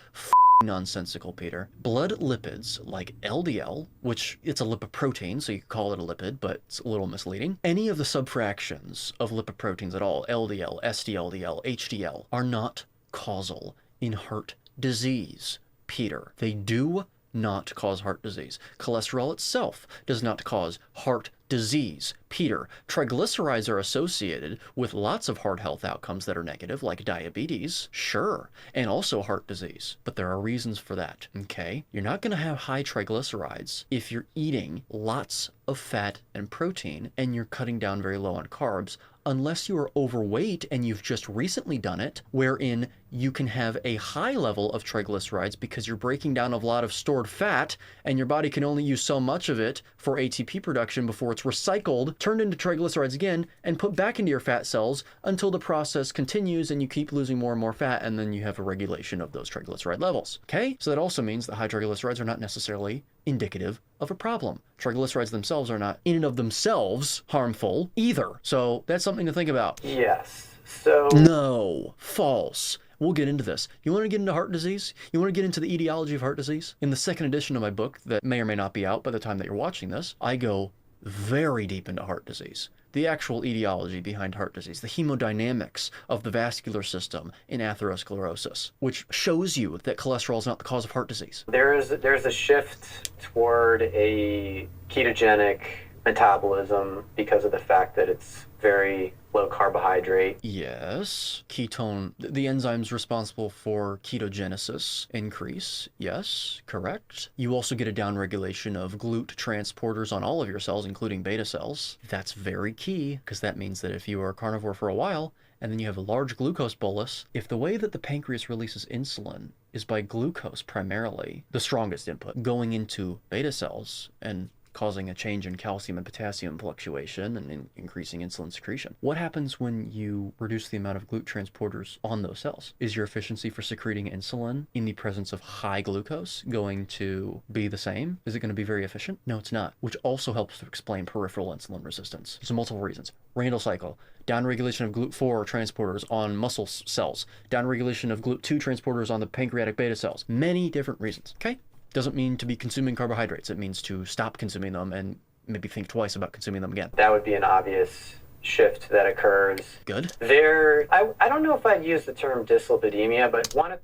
nonsensical, Peter. Blood lipids like LDL, which it's a lipoprotein, so you could call it a lipid, but it's a little misleading. Any of the subfractions of lipoproteins at all, LDL, SDLDL, HDL, are not causal in heart disease, Peter. They do not cause heart disease. Cholesterol itself does not cause heart disease. Peter, triglycerides are associated with lots of heart health outcomes that are negative, like diabetes, sure, and also heart disease. But there are reasons for that, okay? You're not going to have high triglycerides if you're eating lots of fat and protein and you're cutting down very low on carbs, unless you are overweight and you've just recently done it, wherein you can have a high level of triglycerides because you're breaking down a lot of stored fat and your body can only use so much of it for ATP production before it's recycled, turned into triglycerides again, and put back into your fat cells until the process continues and you keep losing more and more fat, and then you have a regulation of those triglyceride levels. Okay? So that also means that high triglycerides are not necessarily indicative of a problem. Triglycerides themselves are not in and of themselves harmful either. So that's something to think about. Yes. So No, false. We'll get into this. You want to get into heart disease? You want to get into the etiology of heart disease? In the second edition of my book, that may or may not be out by the time that you're watching this, I go very deep into heart disease. The actual etiology behind heart disease, the hemodynamics of the vascular system in atherosclerosis, which shows you that cholesterol is not the cause of heart disease. there's a shift toward a ketogenic metabolism because of the fact that it's very low carbohydrate. Yes. Ketone, the enzymes responsible for ketogenesis increase. Yes, correct. You also get a downregulation of GLUT transporters on all of your cells, including beta cells. That's very key, because that means that if you are a carnivore for a while, and then you have a large glucose bolus, if the way that the pancreas releases insulin is by glucose primarily, the strongest input, going into beta cells and causing a change in calcium and potassium fluctuation and increasing insulin secretion. What happens when you reduce the amount of GLUT transporters on those cells? Is your efficiency for secreting insulin in the presence of high glucose going to be the same? Is it going to be very efficient? No, it's not, which also helps to explain peripheral insulin resistance. So multiple reasons. Randall cycle, downregulation of GLUT4 transporters on muscle cells, downregulation of GLUT2 transporters on the pancreatic beta cells. Many different reasons, okay? Doesn't mean to be consuming carbohydrates. It means to stop consuming them and maybe think twice about consuming them again. That would be an obvious shift that occurs. Good. I don't know if I'd use the term dyslipidemia, but one of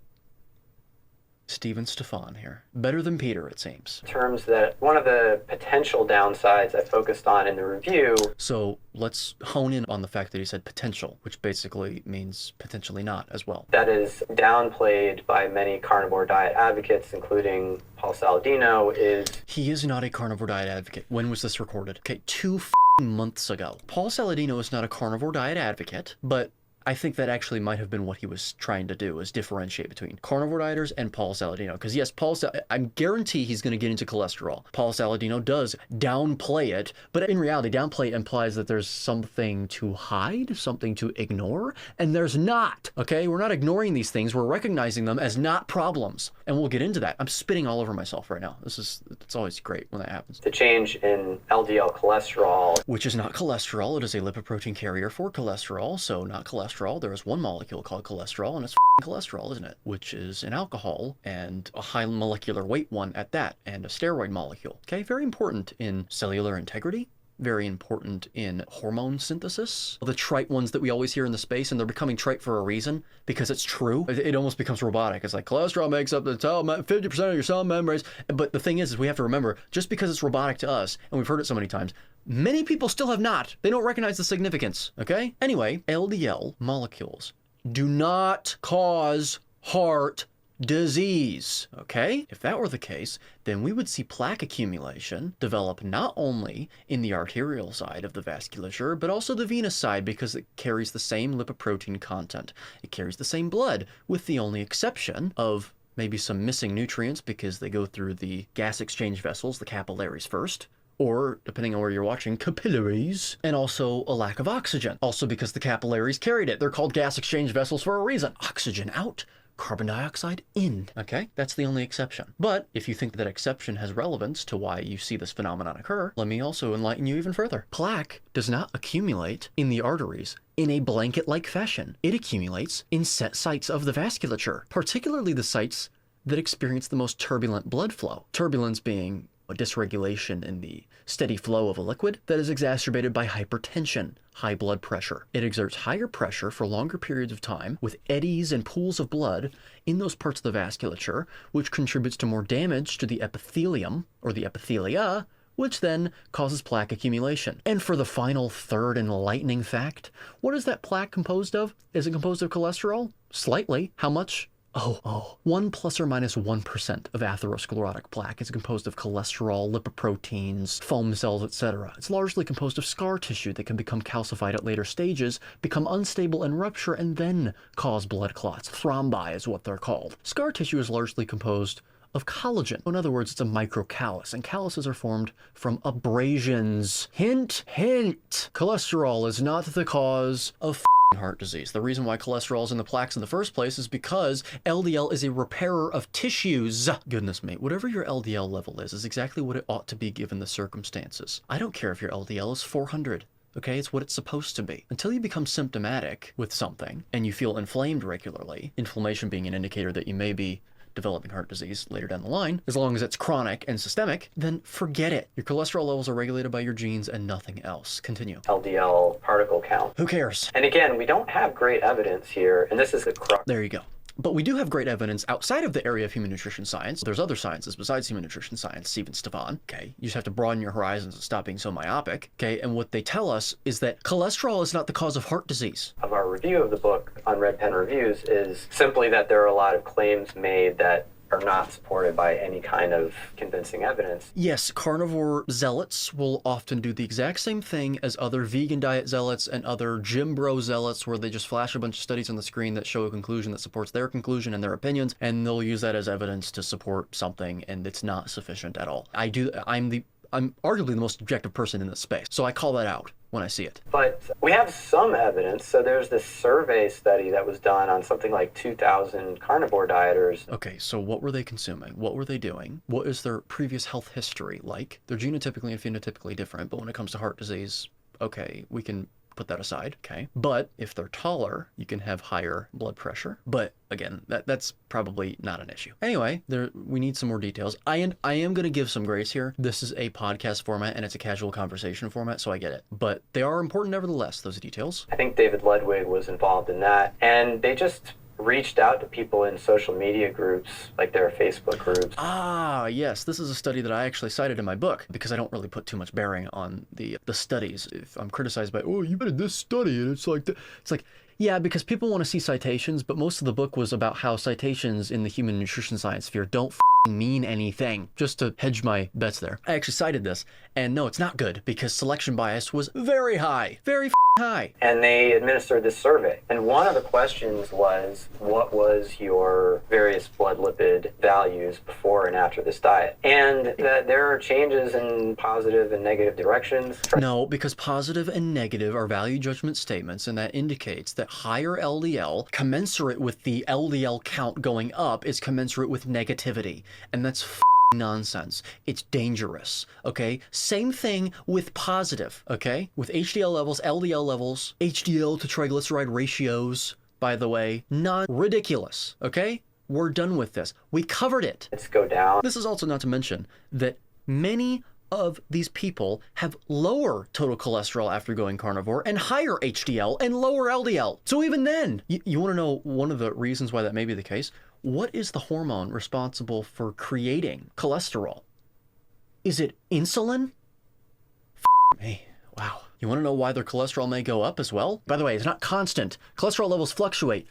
Steven Stefan here. Better than Peter, it seems. one of the potential downsides I focused on in the review. So let's hone in on the fact that he said potential, which basically means potentially not as well. That is downplayed by many carnivore diet advocates, including Paul Saladino, is He is not a carnivore diet advocate. When was this recorded? Okay, 2 months ago. Paul Saladino is not a carnivore diet advocate, but I think that actually might have been what he was trying to do, is differentiate between carnivore dieters and Paul Saladino. Because yes, I guarantee he's going to get into cholesterol. Paul Saladino does downplay it, but in reality, downplay implies that there's something to hide, something to ignore, and there's not, okay? We're not ignoring these things. We're recognizing them as not problems, and we'll get into that. I'm spitting all over myself right now. It's always great when that happens. the change in LDL cholesterol. Which is not cholesterol. It is a lipoprotein carrier for cholesterol, so not cholesterol. There is one molecule called cholesterol, and it's cholesterol, isn't it? Which is an alcohol, and a high molecular weight one at that, and a steroid molecule. Okay, very important in cellular integrity, very important in hormone synthesis. The trite ones that we always hear in the space, and they're becoming trite for a reason, because it's true. It almost becomes robotic. It's like cholesterol makes up the 50% of your cell membranes. But the thing is we have to remember, just because it's robotic to us, and we've heard it so many times, many people still have not. They don't recognize the significance, okay? Anyway, LDL molecules do not cause heart disease, okay? If that were the case, then we would see plaque accumulation develop not only in the arterial side of the vasculature, but also the venous side, because it carries the same lipoprotein content. It carries the same blood, with the only exception of maybe some missing nutrients because they go through the gas exchange vessels, the capillaries first, or, depending on where you're watching, capillaries, and also a lack of oxygen. Also because the capillaries carried it. They're called gas exchange vessels for a reason. Oxygen out, carbon dioxide in. Okay, that's the only exception. But if you think that exception has relevance to why you see this phenomenon occur, let me also enlighten you even further. Plaque does not accumulate in the arteries in a blanket-like fashion. It accumulates in set sites of the vasculature, particularly the sites that experience the most turbulent blood flow. Turbulence being a dysregulation in the steady flow of a liquid that is exacerbated by hypertension, high blood pressure. It exerts higher pressure for longer periods of time with eddies and pools of blood in those parts of the vasculature, which contributes to more damage to the epithelium or the epithelia, which then causes plaque accumulation. And for the final third enlightening fact, what is that plaque composed of? Is it composed of cholesterol? Slightly. How much? 1 plus or minus 1% of atherosclerotic plaque is composed of cholesterol, lipoproteins, foam cells, etc. It's largely composed of scar tissue that can become calcified at later stages, become unstable and rupture, and then cause blood clots. Thrombi is what they're called. Scar tissue is largely composed of collagen. In other words, it's a microcallus, and calluses are formed from abrasions. Hint, hint. Cholesterol is not the cause of heart disease. The reason why cholesterol is in the plaques in the first place is because LDL is a repairer of tissues. Goodness me, whatever your LDL level is exactly what it ought to be given the circumstances. I don't care if your LDL is 400. Okay, it's what it's supposed to be. Until you become symptomatic with something and you feel inflamed regularly, inflammation being an indicator that you may be developing heart disease later down the line, as long as it's chronic and systemic, then forget it. Your cholesterol levels are regulated by your genes and nothing else. Continue. LDL particle count. Who cares? And again, we don't have great evidence here, and this is the crux. There you go. But we do have great evidence outside of the area of human nutrition science. There's other sciences besides human nutrition science, Steve and Stefan. Okay, you just have to broaden your horizons and stop being so myopic. Okay, and what they tell us is that cholesterol is not the cause of heart disease. Of our review of the book on Red Pen Reviews is simply that there are a lot of claims made that are not supported by any kind of convincing evidence. Yes, carnivore zealots will often do the exact same thing as other vegan diet zealots and other gym bro zealots, where they just flash a bunch of studies on the screen that show a conclusion that supports their conclusion and their opinions, and they'll use that as evidence to support something, and it's not sufficient at all. I'm arguably the most objective person in this space, so I call that out when I see it. But we have some evidence. So there's this survey study that was done on something like 2,000 carnivore dieters. Okay, so what were they consuming? What were they doing? What is their previous health history like? They're genotypically and phenotypically different, but when it comes to heart disease, okay, we can put that aside, okay? But if they're taller, you can have higher blood pressure. But again, that's probably not an issue. Anyway, we need some more details. I am going to give some grace here. This is a podcast format and it's a casual conversation format, so I get it. But they are important nevertheless, those details. I think David Ledwig was involved in that. And they just reached out to people in social media groups, like their Facebook groups. Ah, yes. This is a study that I actually cited in my book because I don't really put too much bearing on the studies. If I'm criticized by, oh, you did this study, and it's like, yeah, because people want to see citations, but most of the book was about how citations in the human nutrition science sphere don't mean anything, just to hedge my bets there. I actually cited this, and no, it's not good because selection bias was very high, very high. And they administered this survey. And one of the questions was, what was your various blood lipid values before and after this diet? And that there are changes in positive and negative directions. No, because positive and negative are value judgment statements, and that indicates that higher LDL, commensurate with the LDL count going up, is commensurate with negativity. And that's nonsense. It's dangerous, okay? Same thing with positive, okay? With HDL levels, LDL levels, HDL to triglyceride ratios, by the way, ridiculous, okay? We're done with this. We covered it. Let's go down. This is also not to mention that many of these people have lower total cholesterol after going carnivore and higher HDL and lower LDL. So even then, you want to know one of the reasons why that may be the case? What is the hormone responsible for creating cholesterol? Is it insulin? Me. Wow. You want to know why their cholesterol may go up as well? By the way, it's not constant. Cholesterol levels fluctuate.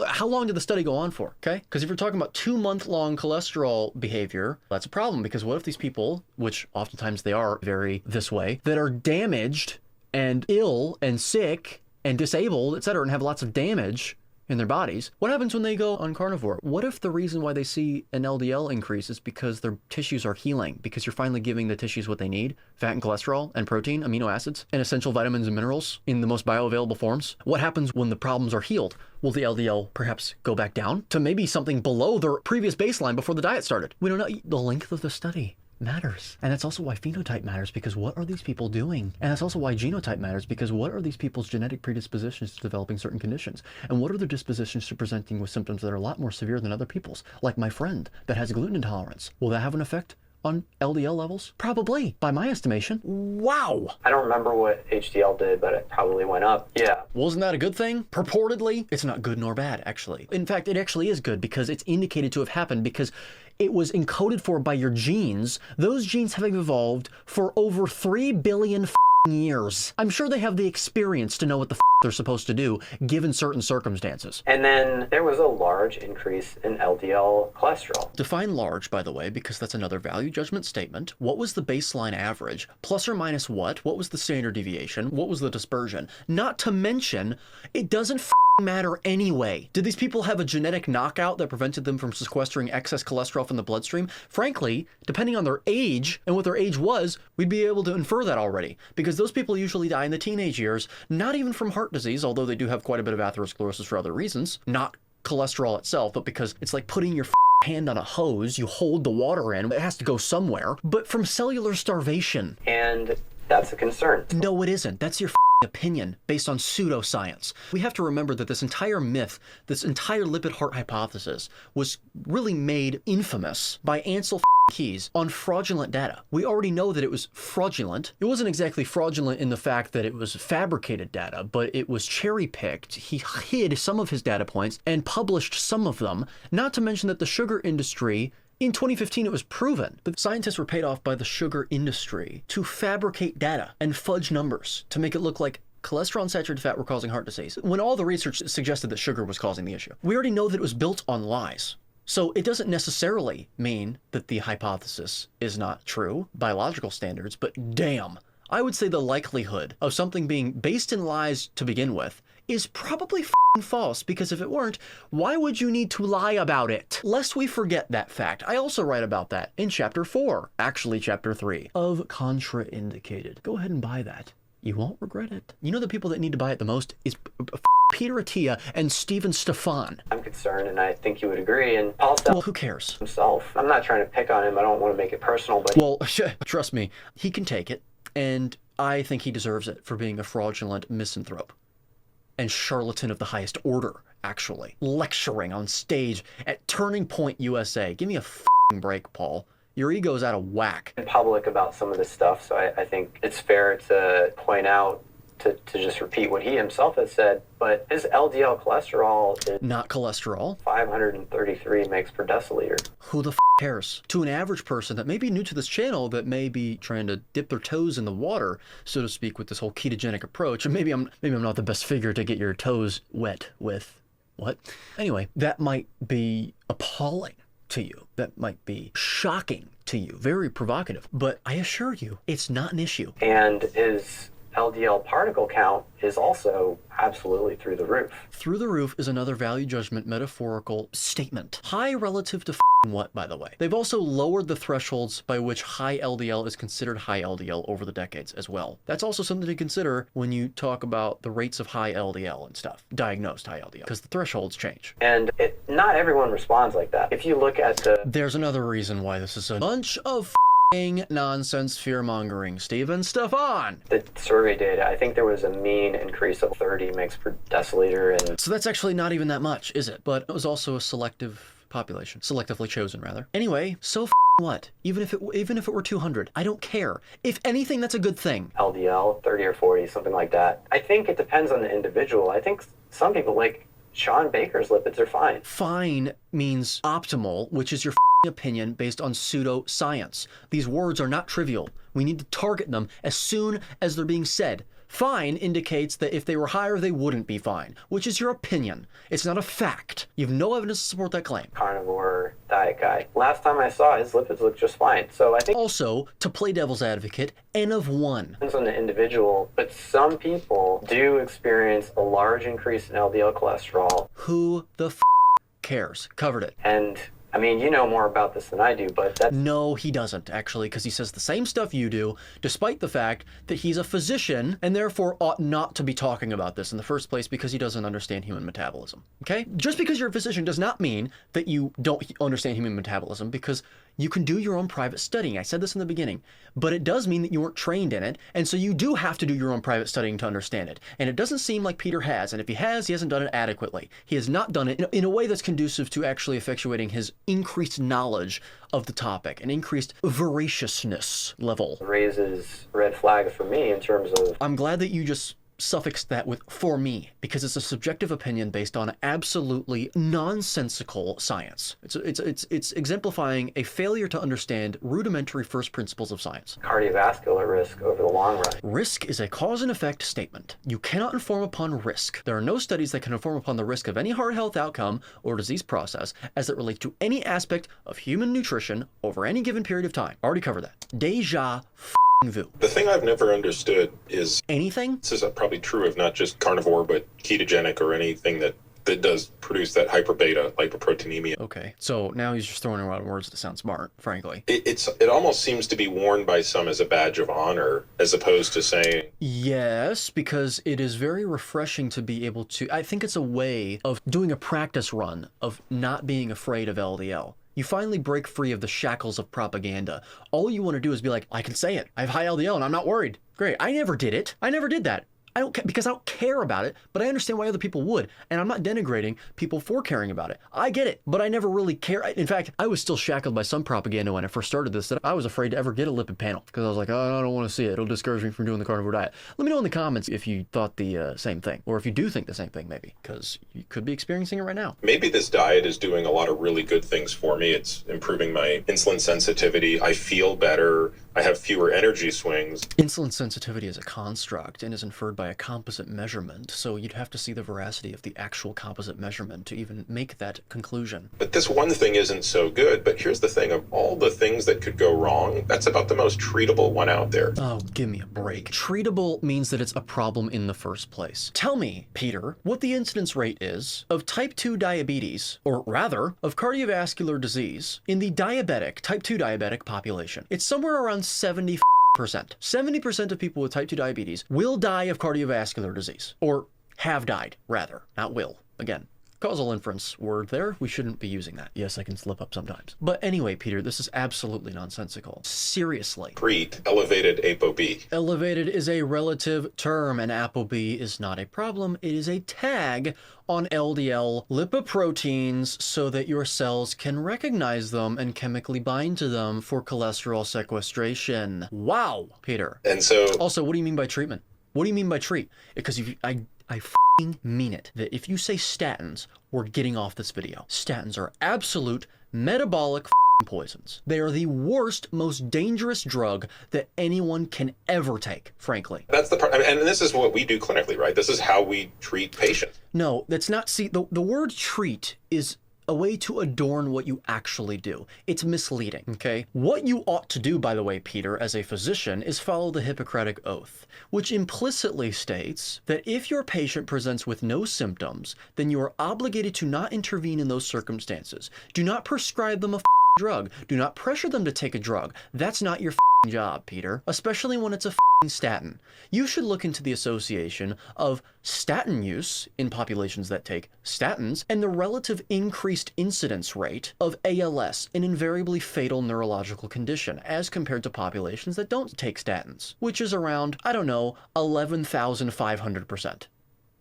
How long did the study go on for? Okay? Because if you're talking about 2-month-long cholesterol behavior, that's a problem, because what if these people, which oftentimes they are very this way, that are damaged and ill and sick and disabled, etc., and have lots of damage in their bodies, what happens when they go on carnivore? What if the reason why they see an LDL increase is because their tissues are healing, because you're finally giving the tissues what they need, fat and cholesterol and protein, amino acids, and essential vitamins and minerals in the most bioavailable forms? What happens when the problems are healed? Will the LDL perhaps go back down to maybe something below their previous baseline before the diet started? We don't know. The length of the study matters. And that's also why phenotype matters, because what are these people doing? And that's also why genotype matters, because what are these people's genetic predispositions to developing certain conditions? And what are their dispositions to presenting with symptoms that are a lot more severe than other people's? Like my friend that has gluten intolerance. Will that have an effect on LDL levels? Probably, by my estimation. Wow! I don't remember what HDL did, but it probably went up. Yeah. Wasn't that a good thing? Purportedly, it's not good nor bad, actually. In fact, it actually is good because it's indicated to have happened because it was encoded for by your genes, those genes having evolved for over 3 billion years. I'm sure they have the experience to know what the they're supposed to do given certain circumstances. And then there was a large increase in LDL cholesterol. Define large, by the way, because that's another value judgment statement. What was the baseline average? Plus or minus what? What was the standard deviation? What was the dispersion? Not to mention, it doesn't matter anyway. Did these people have a genetic knockout that prevented them from sequestering excess cholesterol from the bloodstream? Frankly, depending on their age and what their age was, we'd be able to infer that already, because those people usually die in the teenage years, not even from heart disease, although they do have quite a bit of atherosclerosis for other reasons, not cholesterol itself, but because it's like putting your hand on a hose, you hold the water in, it has to go somewhere, but from cellular starvation. And that's a concern. No, it isn't. That's your opinion based on pseudoscience. We have to remember that this entire myth, this entire lipid heart hypothesis was really made infamous by Ansel Keys on fraudulent data. We already know that it was fraudulent. It wasn't exactly fraudulent in the fact that it was fabricated data, but it was cherry-picked. He hid some of his data points and published some of them, not to mention that the sugar industry in 2015, it was proven that scientists were paid off by the sugar industry to fabricate data and fudge numbers to make it look like cholesterol and saturated fat were causing heart disease, when all the research suggested that sugar was causing the issue. We already know that it was built on lies. So it doesn't necessarily mean that the hypothesis is not true by logical standards, but damn, I would say the likelihood of something being based in lies to begin with is probably false, because if it weren't, why would you need to lie about it? Lest we forget that fact, I also write about that in chapter 4, actually chapter 3, of Contraindicated. Go ahead and buy that. You won't regret it. You know the people that need to buy it the most is Peter Attia and Stephen Stefan. I'm concerned, and I think you would agree, and Paul Well, who cares? himself. I'm not trying to pick on him, I don't want to make it personal, but Well, trust me, he can take it, and I think he deserves it for being a fraudulent misanthrope and charlatan of the highest order, actually. Lecturing on stage at Turning Point USA. Give me a break, Paul. Your ego's out of whack. in public about some of this stuff, so I think it's fair to point out, to just repeat what he himself has said, but his LDL cholesterol is Not cholesterol. 533 mg per deciliter. Who the cares? To an average person that may be new to this channel, that may be trying to dip their toes in the water, so to speak, with this whole ketogenic approach, and maybe I'm not the best figure to get your toes wet with. What? Anyway, that might be appalling to you. That might be shocking to you. Very provocative. But I assure you, it's not an issue. And his LDL particle count is also absolutely through the roof. Through the roof is another value judgment metaphorical statement. High relative to what, by the way? They've also lowered the thresholds by which high LDL is considered high LDL over the decades as well. That's also something to consider when you talk about the rates of high LDL and stuff, diagnosed high LDL, because the thresholds change. And not everyone responds like that. If you look at There's another reason why this is a bunch of nonsense fear-mongering. Stephen Stefan! the survey data, I think there was a mean increase of 30 mg per deciliter, and So that's actually not even that much, is it? But it was also a selective population. Selectively chosen, rather. Anyway, so what? Even if it were 200, I don't care. If anything, that's a good thing. LDL 30 or 40, something like that. I think it depends on the individual. I think some people, like Sean Baker's lipids, are fine. Fine means optimal, which is your opinion based on pseudoscience. These words are not trivial. We need to target them as soon as they're being said. Fine indicates that if they were higher, they wouldn't be fine, which is your opinion. It's not a fact. You have no evidence to support that claim. Carnivore diet guy. Last time I saw, his lipids looked just fine. So I think Also, to play devil's advocate, N of 1. it depends on the individual, but some people do experience a large increase in LDL cholesterol. Who the cares? Covered it. And I mean, you know more about this than I do, but that's No, he doesn't, actually, because he says the same stuff you do, despite the fact that he's a physician and therefore ought not to be talking about this in the first place because he doesn't understand human metabolism, okay? Just because you're a physician does not mean that you don't understand human metabolism, because You can do your own private studying. I said this in the beginning, but it does mean that you weren't trained in it, and so you do have to do your own private studying to understand it. And it doesn't seem like Peter has, and if he has, he hasn't done it adequately. He has not done it in a way that's conducive to actually effectuating his increased knowledge of the topic, an increased voraciousness level. Raises red flags for me in terms of... I'm glad that you just suffixed that with "for me," because it's a subjective opinion based on absolutely nonsensical science. It's exemplifying a failure to understand rudimentary first principles of science. Cardiovascular risk over the long run. Risk is a cause and effect statement. You cannot inform upon risk. There are no studies that can inform upon the risk of any heart health outcome or disease process as it relates to any aspect of human nutrition over any given period of time. Already covered that. Deja vu. The thing I've never understood is... Anything? This is probably true of not just carnivore, but ketogenic or anything that does produce that hyperbeta lipoproteinemia. Okay, so now he's just throwing around words that sound smart, frankly. It almost seems to be worn by some as a badge of honor, as opposed to saying... Yes, because it is very refreshing to be able to... I think it's a way of doing a practice run of not being afraid of LDL. You finally break free of the shackles of propaganda. All you want to do is be like, I can say it. I have high LDL and I'm not worried. Great. I never did it. I never did that. I don't because I don't care about it, but I understand why other people would. And I'm not denigrating people for caring about it. I get it, but I never really care. In fact, I was still shackled by some propaganda when I first started this that I was afraid to ever get a lipid panel because I was like, oh, I don't want to see it. It'll discourage me from doing the carnivore diet. Let me know in the comments if you thought the same thing, or if you do think the same thing, maybe, because you could be experiencing it right now. Maybe this diet is doing a lot of really good things for me. It's improving my insulin sensitivity. I feel better. I have fewer energy swings. Insulin sensitivity is a construct and is inferred by a composite measurement, so you'd have to see the veracity of the actual composite measurement to even make that conclusion. But this one thing isn't so good. But here's the thing, of all the things that could go wrong, that's about the most treatable one out there. Oh, give me a break. Treatable means that it's a problem in the first place. Tell me, Peter, what the incidence rate is of type 2 diabetes, or rather, of cardiovascular disease in the type 2 diabetic population. It's somewhere around 70%. 70% of people with type 2 diabetes will die of cardiovascular disease. Or have died, rather. Not will. Again, causal inference word there. We shouldn't be using that. Yes, I can slip up sometimes. But anyway, Peter, this is absolutely nonsensical. Seriously. Treat elevated ApoB. Elevated is a relative term, and ApoB is not a problem. It is a tag on LDL lipoproteins so that your cells can recognize them and chemically bind to them for cholesterol sequestration. Wow, Peter. And so... Also, what do you mean by treatment? What do you mean by treat? Because I f***ing mean it. That if you say statins, we're getting off this video. Statins are absolute metabolic poisons. They are the worst, most dangerous drug that anyone can ever take, frankly. That's the part, and this is what we do clinically, right? This is how we treat patients. No, that's not, see, the word treat is a way to adorn what you actually do. It's misleading, okay? What you ought to do, by the way, Peter, as a physician, is follow the Hippocratic Oath, which implicitly states that if your patient presents with no symptoms, then you are obligated to not intervene in those circumstances. Do not prescribe them a drug. Do not pressure them to take a drug. That's not your job, Peter, especially when it's a statin. You should look into the association of statin use in populations that take statins and the relative increased incidence rate of ALS, an invariably fatal neurological condition, as compared to populations that don't take statins, which is around, I don't know, 11,500%.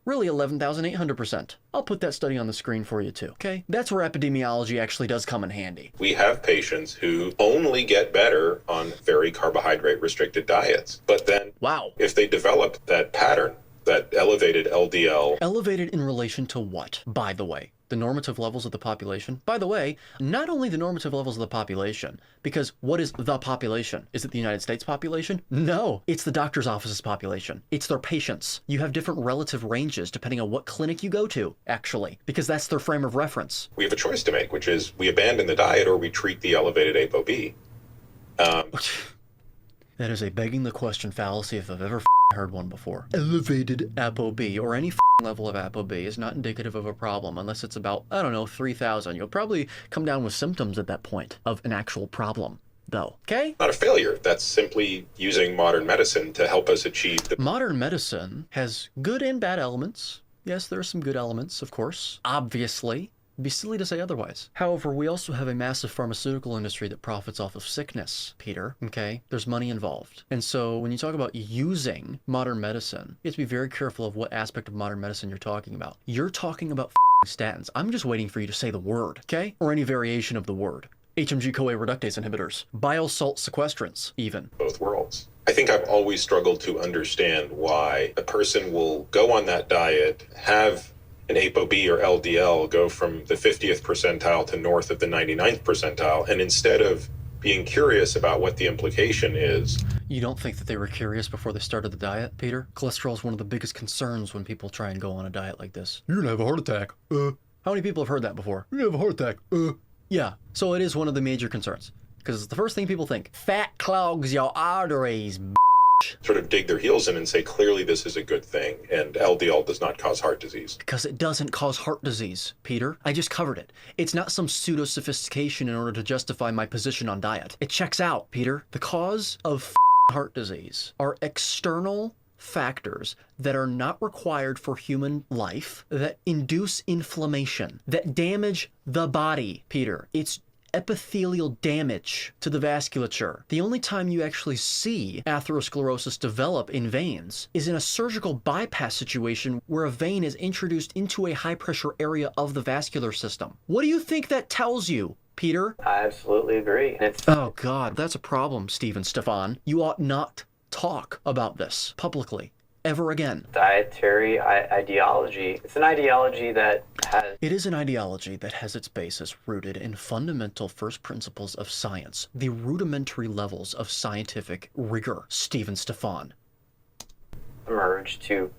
Really 11,800%. I'll put that study on the screen for you too, okay? That's where epidemiology actually does come in handy. We have patients who only get better on very carbohydrate restricted diets. But then, wow, if they develop that pattern, that elevated LDL. Elevated in relation to what, by the way? The normative levels of the population? By the way, not only the normative levels of the population, because what is the population? Is it the United States population? No, it's the doctor's office's population. It's their patients. You have different relative ranges depending on what clinic you go to, actually, because that's their frame of reference. We have a choice to make, which is we abandon the diet or we treat the elevated ApoB. That is a begging the question fallacy if I've ever heard one before. Elevated ApoB or any level of ApoB is not indicative of a problem unless it's about, I don't know, 3,000. You'll probably come down with symptoms at that point of an actual problem, though. Okay? Not a failure. That's simply using modern medicine to help us achieve the... Modern medicine has good and bad elements. Yes, there are some good elements, of course. Obviously. It'd be silly to say otherwise. However, we also have a massive pharmaceutical industry that profits off of sickness, Peter, okay? There's money involved. And so when you talk about using modern medicine, you have to be very careful of what aspect of modern medicine you're talking about. You're talking about statins. I'm just waiting for you to say the word, okay? Or any variation of the word. HMG-CoA reductase inhibitors, bile salt sequestrants, even. Both worlds. I think I've always struggled to understand why a person will go on that diet, have an ApoB or LDL go from the 50th percentile to north of the 99th percentile, and instead of being curious about what the implication is. You don't think that they were curious before they started the diet, Peter? Cholesterol is one of the biggest concerns when people try and go on a diet like this. You're gonna have a heart attack. How many people have heard that before? You're gonna have a heart attack. Yeah, so it is one of the major concerns. Because it's the first thing people think. Fat clogs your arteries, Sort of dig their heels in and say, clearly this is a good thing, and LDL does not cause heart disease. Because it doesn't cause heart disease, Peter. I just covered it. It's not some pseudo-sophistication in order to justify my position on diet. It checks out, Peter. The cause of heart disease are external factors that are not required for human life, that induce inflammation, that damage the body, Peter. It's epithelial damage to the vasculature. The only time you actually see atherosclerosis develop in veins is in a surgical bypass situation where a vein is introduced into a high-pressure area of the vascular system. What do you think that tells you, Peter? I absolutely agree. Oh, God, that's a problem, Stefan. You ought not talk about this publicly ever again. Dietary ideology. It's an ideology that has... It is an ideology that has its basis rooted in fundamental first principles of science, the rudimentary levels of scientific rigor, Stefan. Emerged to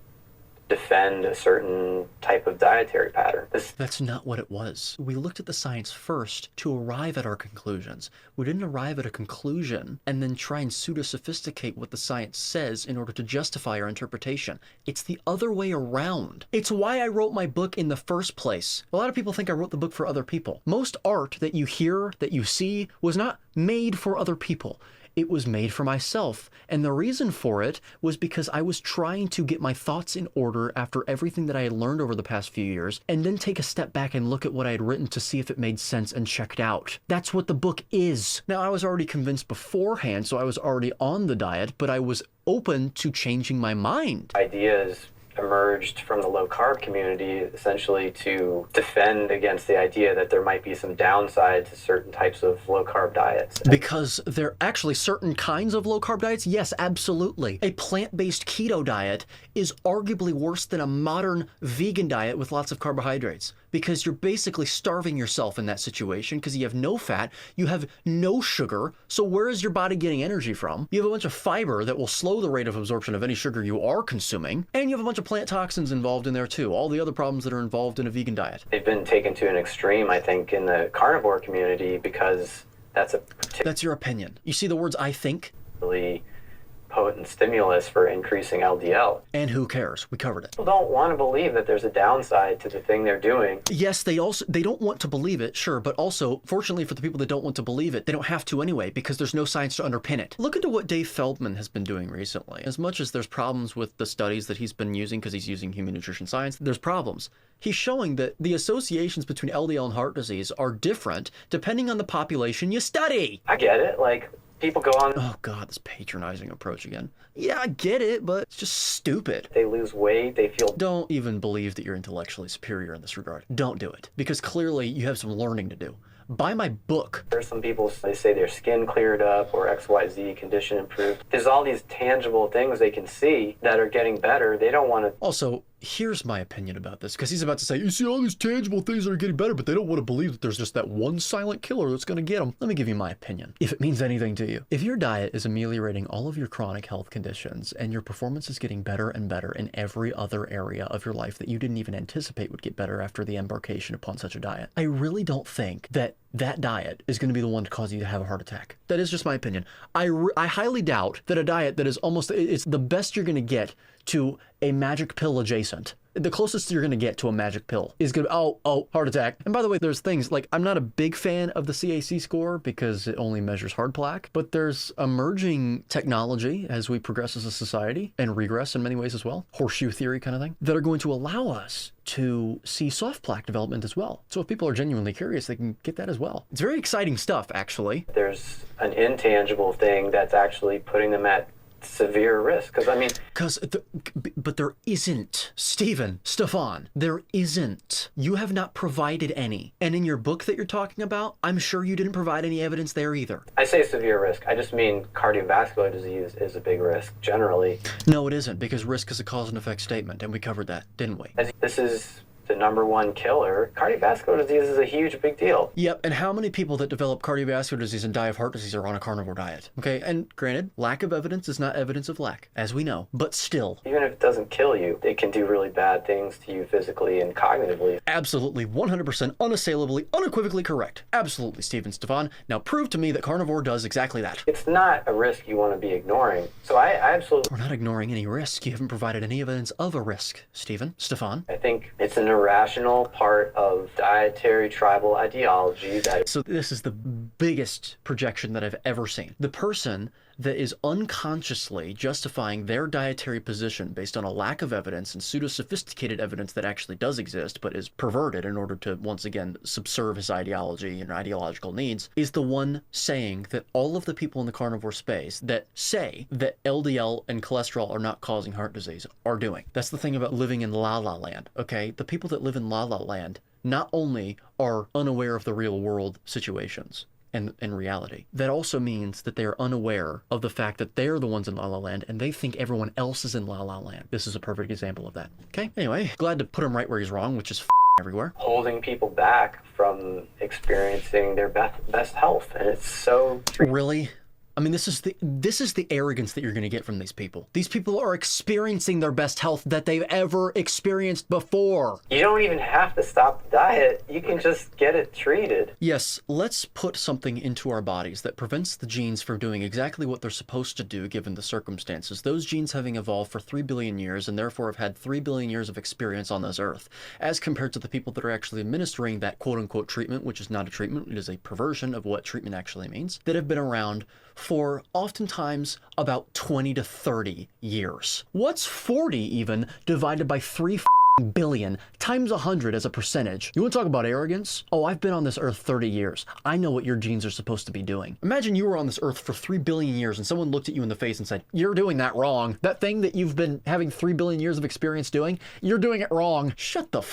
defend a certain type of dietary pattern. That's not what it was. We looked at the science first to arrive at our conclusions. We didn't arrive at a conclusion and then try and pseudo-sophisticate what the science says in order to justify our interpretation. It's the other way around. It's why I wrote my book in the first place. A lot of people think I wrote the book for other people. Most art that you hear, that you see, was not made for other people. It was made for myself, and the reason for it was because I was trying to get my thoughts in order after everything that I had learned over the past few years, and then take a step back and look at what I had written to see if it made sense and checked out. That's what the book is. Now, I was already convinced beforehand, so I was already on the diet, but I was open to changing my mind. Ideas emerged from the low-carb community essentially to defend against the idea that there might be some downside to certain types of low-carb diets. Because there are actually certain kinds of low-carb diets? Yes, absolutely. A plant-based keto diet is arguably worse than a modern vegan diet with lots of carbohydrates, because you're basically starving yourself in that situation because you have no fat, you have no sugar, so where is your body getting energy from? You have a bunch of fiber that will slow the rate of absorption of any sugar you are consuming, and you have a bunch of plant toxins involved in there too, all the other problems that are involved in a vegan diet. They've been taken to an extreme, I think, in the carnivore community because that's That's your opinion. You see the words "I think"? Really potent stimulus for increasing LDL. And who cares? We covered it. People don't want to believe that there's a downside to the thing they're doing. Yes, they don't want to believe it, sure, but also, fortunately for the people that don't want to believe it, they don't have to anyway, because there's no science to underpin it. Look into what Dave Feldman has been doing recently. As much as there's problems with the studies that he's been using because he's using human nutrition science, there's problems. He's showing that the associations between LDL and heart disease are different depending on the population you study. I get it, like... People go on... Oh, God, this patronizing approach again. Yeah, I get it, but it's just stupid. They lose weight, they feel... Don't even believe that you're intellectually superior in this regard. Don't do it, because clearly you have some learning to do. Buy my book. There's some people, they say their skin cleared up or XYZ condition improved. There's all these tangible things they can see that are getting better. They don't want to... Also, here's my opinion about this, because he's about to say, you see all these tangible things that are getting better, but they don't want to believe that there's just that one silent killer that's going to get them. Let me give you my opinion, if it means anything to you. If your diet is ameliorating all of your chronic health conditions and your performance is getting better and better in every other area of your life that you didn't even anticipate would get better after the embarkation upon such a diet, I really don't think that diet is going to be the one to cause you to have a heart attack. That is just my opinion. I highly doubt that a diet that is almost, it's the best you're going to get to a magic pill adjacent. The closest you're going to get to a magic pill is going to, heart attack. And by the way, there's things like, I'm not a big fan of the CAC score because it only measures hard plaque, but there's emerging technology as we progress as a society and regress in many ways as well, horseshoe theory kind of thing, that are going to allow us to see soft plaque development as well. So if people are genuinely curious, they can get that as well. It's very exciting stuff, actually. There's an intangible thing that's actually putting them at severe risk. But there isn't. Stefan, there isn't. You have not provided any. And in your book that you're talking about, I'm sure you didn't provide any evidence there either. I say severe risk. I just mean cardiovascular disease is a big risk, generally. No, it isn't, because risk is a cause and effect statement, and we covered that, didn't we? This is the number one killer. Cardiovascular disease is a huge, big deal. Yep, and how many people that develop cardiovascular disease and die of heart disease are on a carnivore diet? Okay, and granted, lack of evidence is not evidence of lack, as we know, but still. Even if it doesn't kill you, it can do really bad things to you physically and cognitively. Absolutely, 100%, unassailably, unequivocally correct. Absolutely, Stefan. Now prove to me that carnivore does exactly that. It's not a risk you want to be ignoring. So I absolutely... We're not ignoring any risk. You haven't provided any evidence of a risk, Stefan. I think it's an irrational part of dietary tribal ideology that... So this is the biggest projection that I've ever seen. The person that is unconsciously justifying their dietary position based on a lack of evidence and pseudo-sophisticated evidence that actually does exist but is perverted in order to, once again, subserve his ideology and ideological needs, is the one saying that all of the people in the carnivore space that say that LDL and cholesterol are not causing heart disease are doing. That's the thing about living in la-la land, okay? The people that live in la-la land not only are unaware of the real world situations, and in reality, that also means that they are unaware of the fact that they're the ones in La La Land and they think everyone else is in La La Land. This is a perfect example of that. Okay, anyway, glad to put him right where he's wrong, which is everywhere. Holding people back from experiencing their best health, and it's so... Really? I mean, this is the arrogance that you're going to get from these people. These people are experiencing their best health that they've ever experienced before. You don't even have to stop the diet. You can just get it treated. Yes, let's put something into our bodies that prevents the genes from doing exactly what they're supposed to do given the circumstances. Those genes having evolved for 3 billion years and therefore have had 3 billion years of experience on this earth, as compared to the people that are actually administering that quote-unquote treatment, which is not a treatment, it is a perversion of what treatment actually means, that have been around for oftentimes about 20 to 30 years. What's 40 even divided by 3 billion times 100 as a percentage? You want to talk about arrogance? Oh, I've been on this earth 30 years. I know what your genes are supposed to be doing. Imagine you were on this earth for 3 billion years and someone looked at you in the face and said, you're doing that wrong. That thing that you've been having 3 billion years of experience doing, you're doing it wrong. Shut the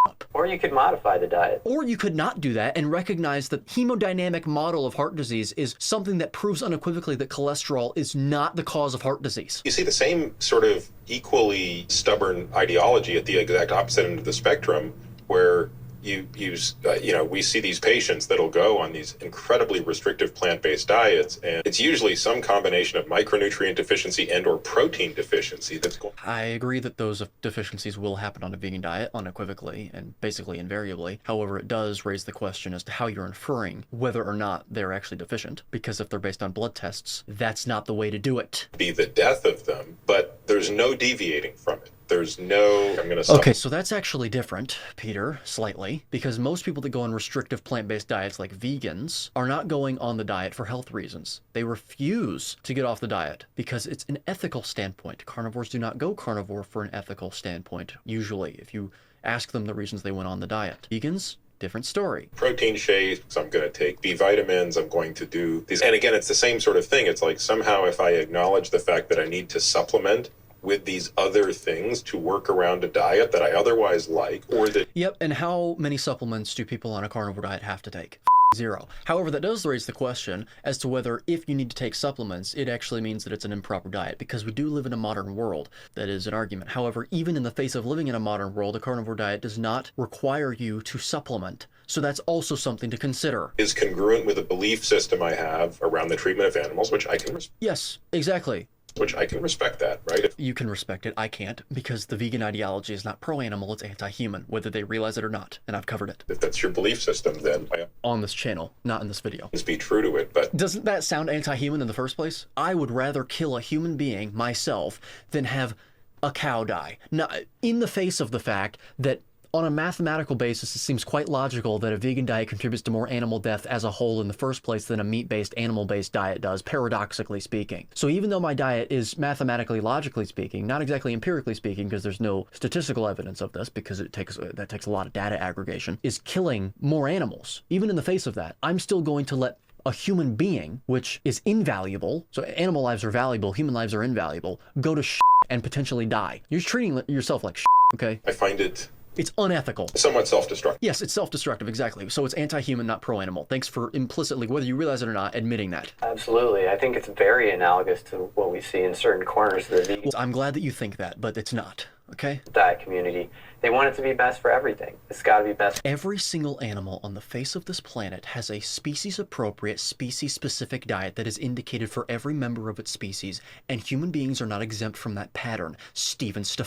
up. Or you could modify the diet. Or you could not do that and recognize that hemodynamic model of heart disease is something that proves unequivocally that cholesterol is not the cause of heart disease. You see the same sort of equally stubborn ideology at the exact opposite end of the spectrum, where we see these patients that'll go on these incredibly restrictive plant-based diets, and it's usually some combination of micronutrient deficiency and or protein deficiency that's going. I agree that those deficiencies will happen on a vegan diet unequivocally and basically invariably. However, it does raise the question as to how you're inferring whether or not they're actually deficient, because if they're based on blood tests, that's not the way to do it. Be the death of them, but there's no deviating from it. There's no... Okay, so that's actually different, Peter, slightly, because most people that go on restrictive plant-based diets like vegans are not going on the diet for health reasons. They refuse to get off the diet because it's an ethical standpoint. Carnivores do not go carnivore for an ethical standpoint, usually, if you ask them the reasons they went on the diet. Vegans, different story. Protein shakes, I'm going to take B vitamins, I'm going to do these. And again, it's the same sort of thing. It's like somehow if I acknowledge the fact that I need to supplement with these other things to work around a diet that I otherwise like, or that... Yep, and how many supplements do people on a carnivore diet have to take? 0. However, that does raise the question as to whether if you need to take supplements, it actually means that it's an improper diet, because we do live in a modern world. That is an argument. However, even in the face of living in a modern world, a carnivore diet does not require you to supplement. So that's also something to consider. Is congruent with a belief system I have around the treatment of animals, which I can... Yes, exactly. Which I can respect that, right? You can respect it. I can't, because the vegan ideology is not pro-animal, it's anti-human, whether they realize it or not, and I've covered it. If that's your belief system, then... On this channel, not in this video. Let's be true to it, but... Doesn't that sound anti-human in the first place? I would rather kill a human being, myself, than have a cow die. Now, in the face of the fact that on a mathematical basis, it seems quite logical that a vegan diet contributes to more animal death as a whole in the first place than a meat-based, animal-based diet does, paradoxically speaking. So even though my diet is mathematically, logically speaking, not exactly empirically speaking, because there's no statistical evidence of this, because that takes a lot of data aggregation, is killing more animals. Even in the face of that, I'm still going to let a human being, which is invaluable, so animal lives are valuable, human lives are invaluable, go to and potentially die. You're treating yourself like okay? I find it's unethical. Somewhat self-destructive. Yes, it's self-destructive, exactly. So it's anti-human, not pro-animal. Thanks for implicitly, whether you realize it or not, admitting that. Absolutely. I think it's very analogous to what we see in certain corners of the vegan I'm glad that you think that, but it's not, okay? diet community. They want it to be best for everything. It's got to be best. Every single animal on the face of this planet has a species-appropriate, species-specific diet that is indicated for every member of its species, and human beings are not exempt from that pattern.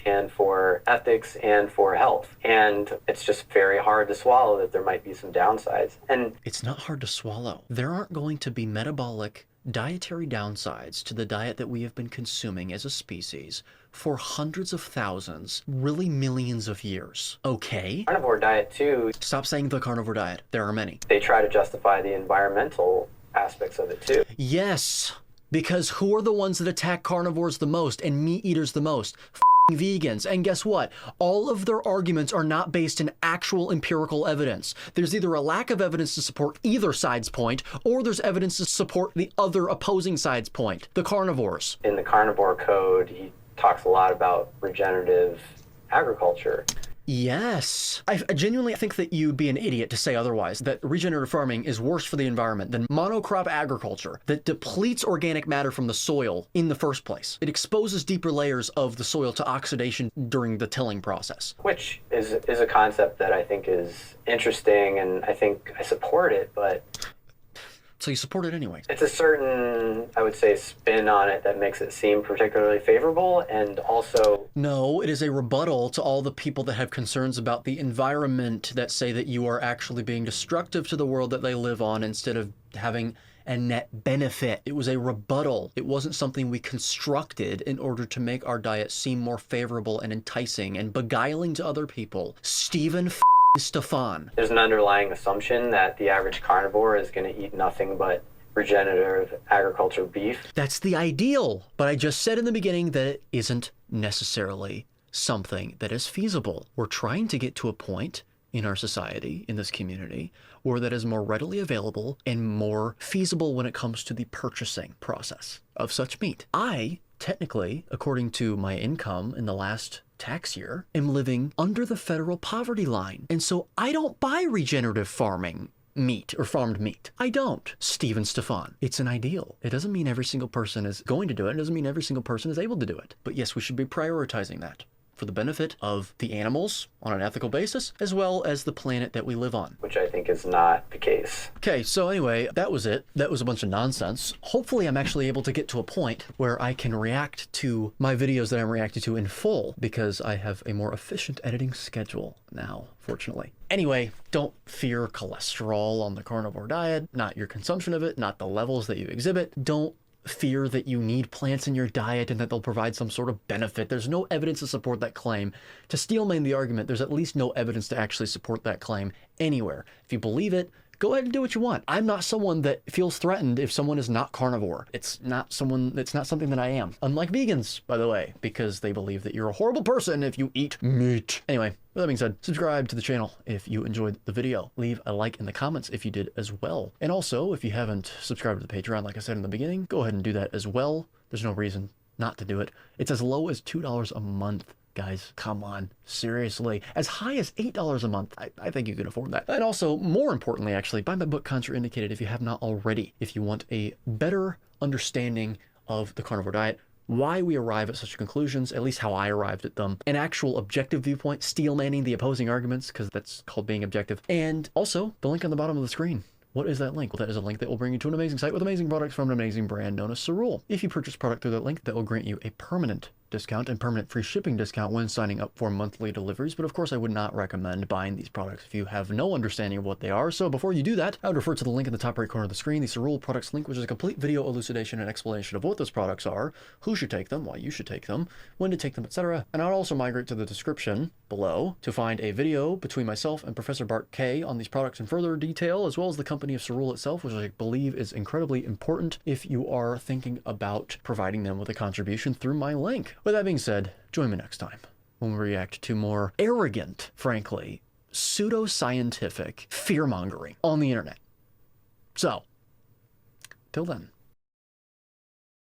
And for ethics and for health. And it's just very hard to swallow that there might be some downsides. And it's not hard to swallow. There aren't going to be metabolic dietary downsides to the diet that we have been consuming as a species for hundreds of thousands, really millions of years. Okay? Carnivore diet too. Stop saying the carnivore diet. There are many. They try to justify the environmental aspects of it too. Yes, because who are the ones that attack carnivores the most and meat eaters the most? Vegans. And guess what? All of their arguments are not based in actual empirical evidence. There's either a lack of evidence to support either side's point, or there's evidence to support the other opposing side's point. The carnivores. In the carnivore code, he talks a lot about regenerative agriculture. Yes. I genuinely think that you'd be an idiot to say otherwise, that regenerative farming is worse for the environment than monocrop agriculture that depletes organic matter from the soil in the first place. It exposes deeper layers of the soil to oxidation during the tilling process. Which is a concept that I think is interesting, and I think I support it, but so you support it anyway. It's a certain, I would say, spin on it that makes it seem particularly favorable, and also... No, it is a rebuttal to all the people that have concerns about the environment that say that you are actually being destructive to the world that they live on instead of having a net benefit. It was a rebuttal. It wasn't something we constructed in order to make our diet seem more favorable and enticing and beguiling to other people. Stefan. There's an underlying assumption that the average carnivore is going to eat nothing but regenerative agriculture beef. That's the ideal, but I just said in the beginning that it isn't necessarily something that is feasible. We're trying to get to a point in our society, in this community, where that is more readily available and more feasible when it comes to the purchasing process of such meat. I, technically, according to my income in the last tax year, am living under the federal poverty line. And so I don't buy regenerative farming meat or farmed meat. I don't. Stefan. It's an ideal. It doesn't mean every single person is going to do it. It doesn't mean every single person is able to do it. But yes, we should be prioritizing that for the benefit of the animals on an ethical basis, as well as the planet that we live on. Which I think is not the case. Okay, so anyway, that was it. That was a bunch of nonsense. Hopefully I'm actually able to get to a point where I can react to my videos that I'm reacting to in full, because I have a more efficient editing schedule now, fortunately. Anyway, don't fear cholesterol on the carnivore diet, not your consumption of it, not the levels that you exhibit. Don't fear that you need plants in your diet and that they'll provide some sort of benefit. There's no evidence to support that claim. To steelman the argument, there's at least no evidence to actually support that claim anywhere. If you believe it, go ahead and do what you want. I'm not someone that feels threatened if someone is not carnivore. It's not something that I am. Unlike vegans, by the way, because they believe that you're a horrible person if you eat meat. Anyway, with that being said, subscribe to the channel if you enjoyed the video. Leave a like in the comments if you did as well. And also, if you haven't subscribed to the Patreon, like I said in the beginning, go ahead and do that as well. There's no reason not to do it. It's as low as $2 a month. Guys, come on, seriously. As high as $8 a month, I think you can afford that. And also, more importantly, actually, buy my book, Contraindicated, if you have not already. If you want a better understanding of the carnivore diet, why we arrive at such conclusions, at least how I arrived at them, an actual objective viewpoint, steelmanning the opposing arguments, because that's called being objective, and also the link on the bottom of the screen. What is that link? Well, that is a link that will bring you to an amazing site with amazing products from an amazing brand known as Cerule. If you purchase product through that link, that will grant you a permanent discount and permanent free shipping discount when signing up for monthly deliveries, but of course I would not recommend buying these products if you have no understanding of what they are. So before you do that, I would refer to the link in the top right corner of the screen, the Cerule Products link, which is a complete video elucidation and explanation of what those products are, who should take them, why you should take them, when to take them, etc. And I'll also migrate to the description below to find a video between myself and Professor Bart K on these products in further detail, as well as the company of Cerule itself, which I believe is incredibly important if you are thinking about providing them with a contribution through my link. With that being said, join me next time when we react to more arrogant, frankly, pseudoscientific fear-mongering on the internet. So, till then.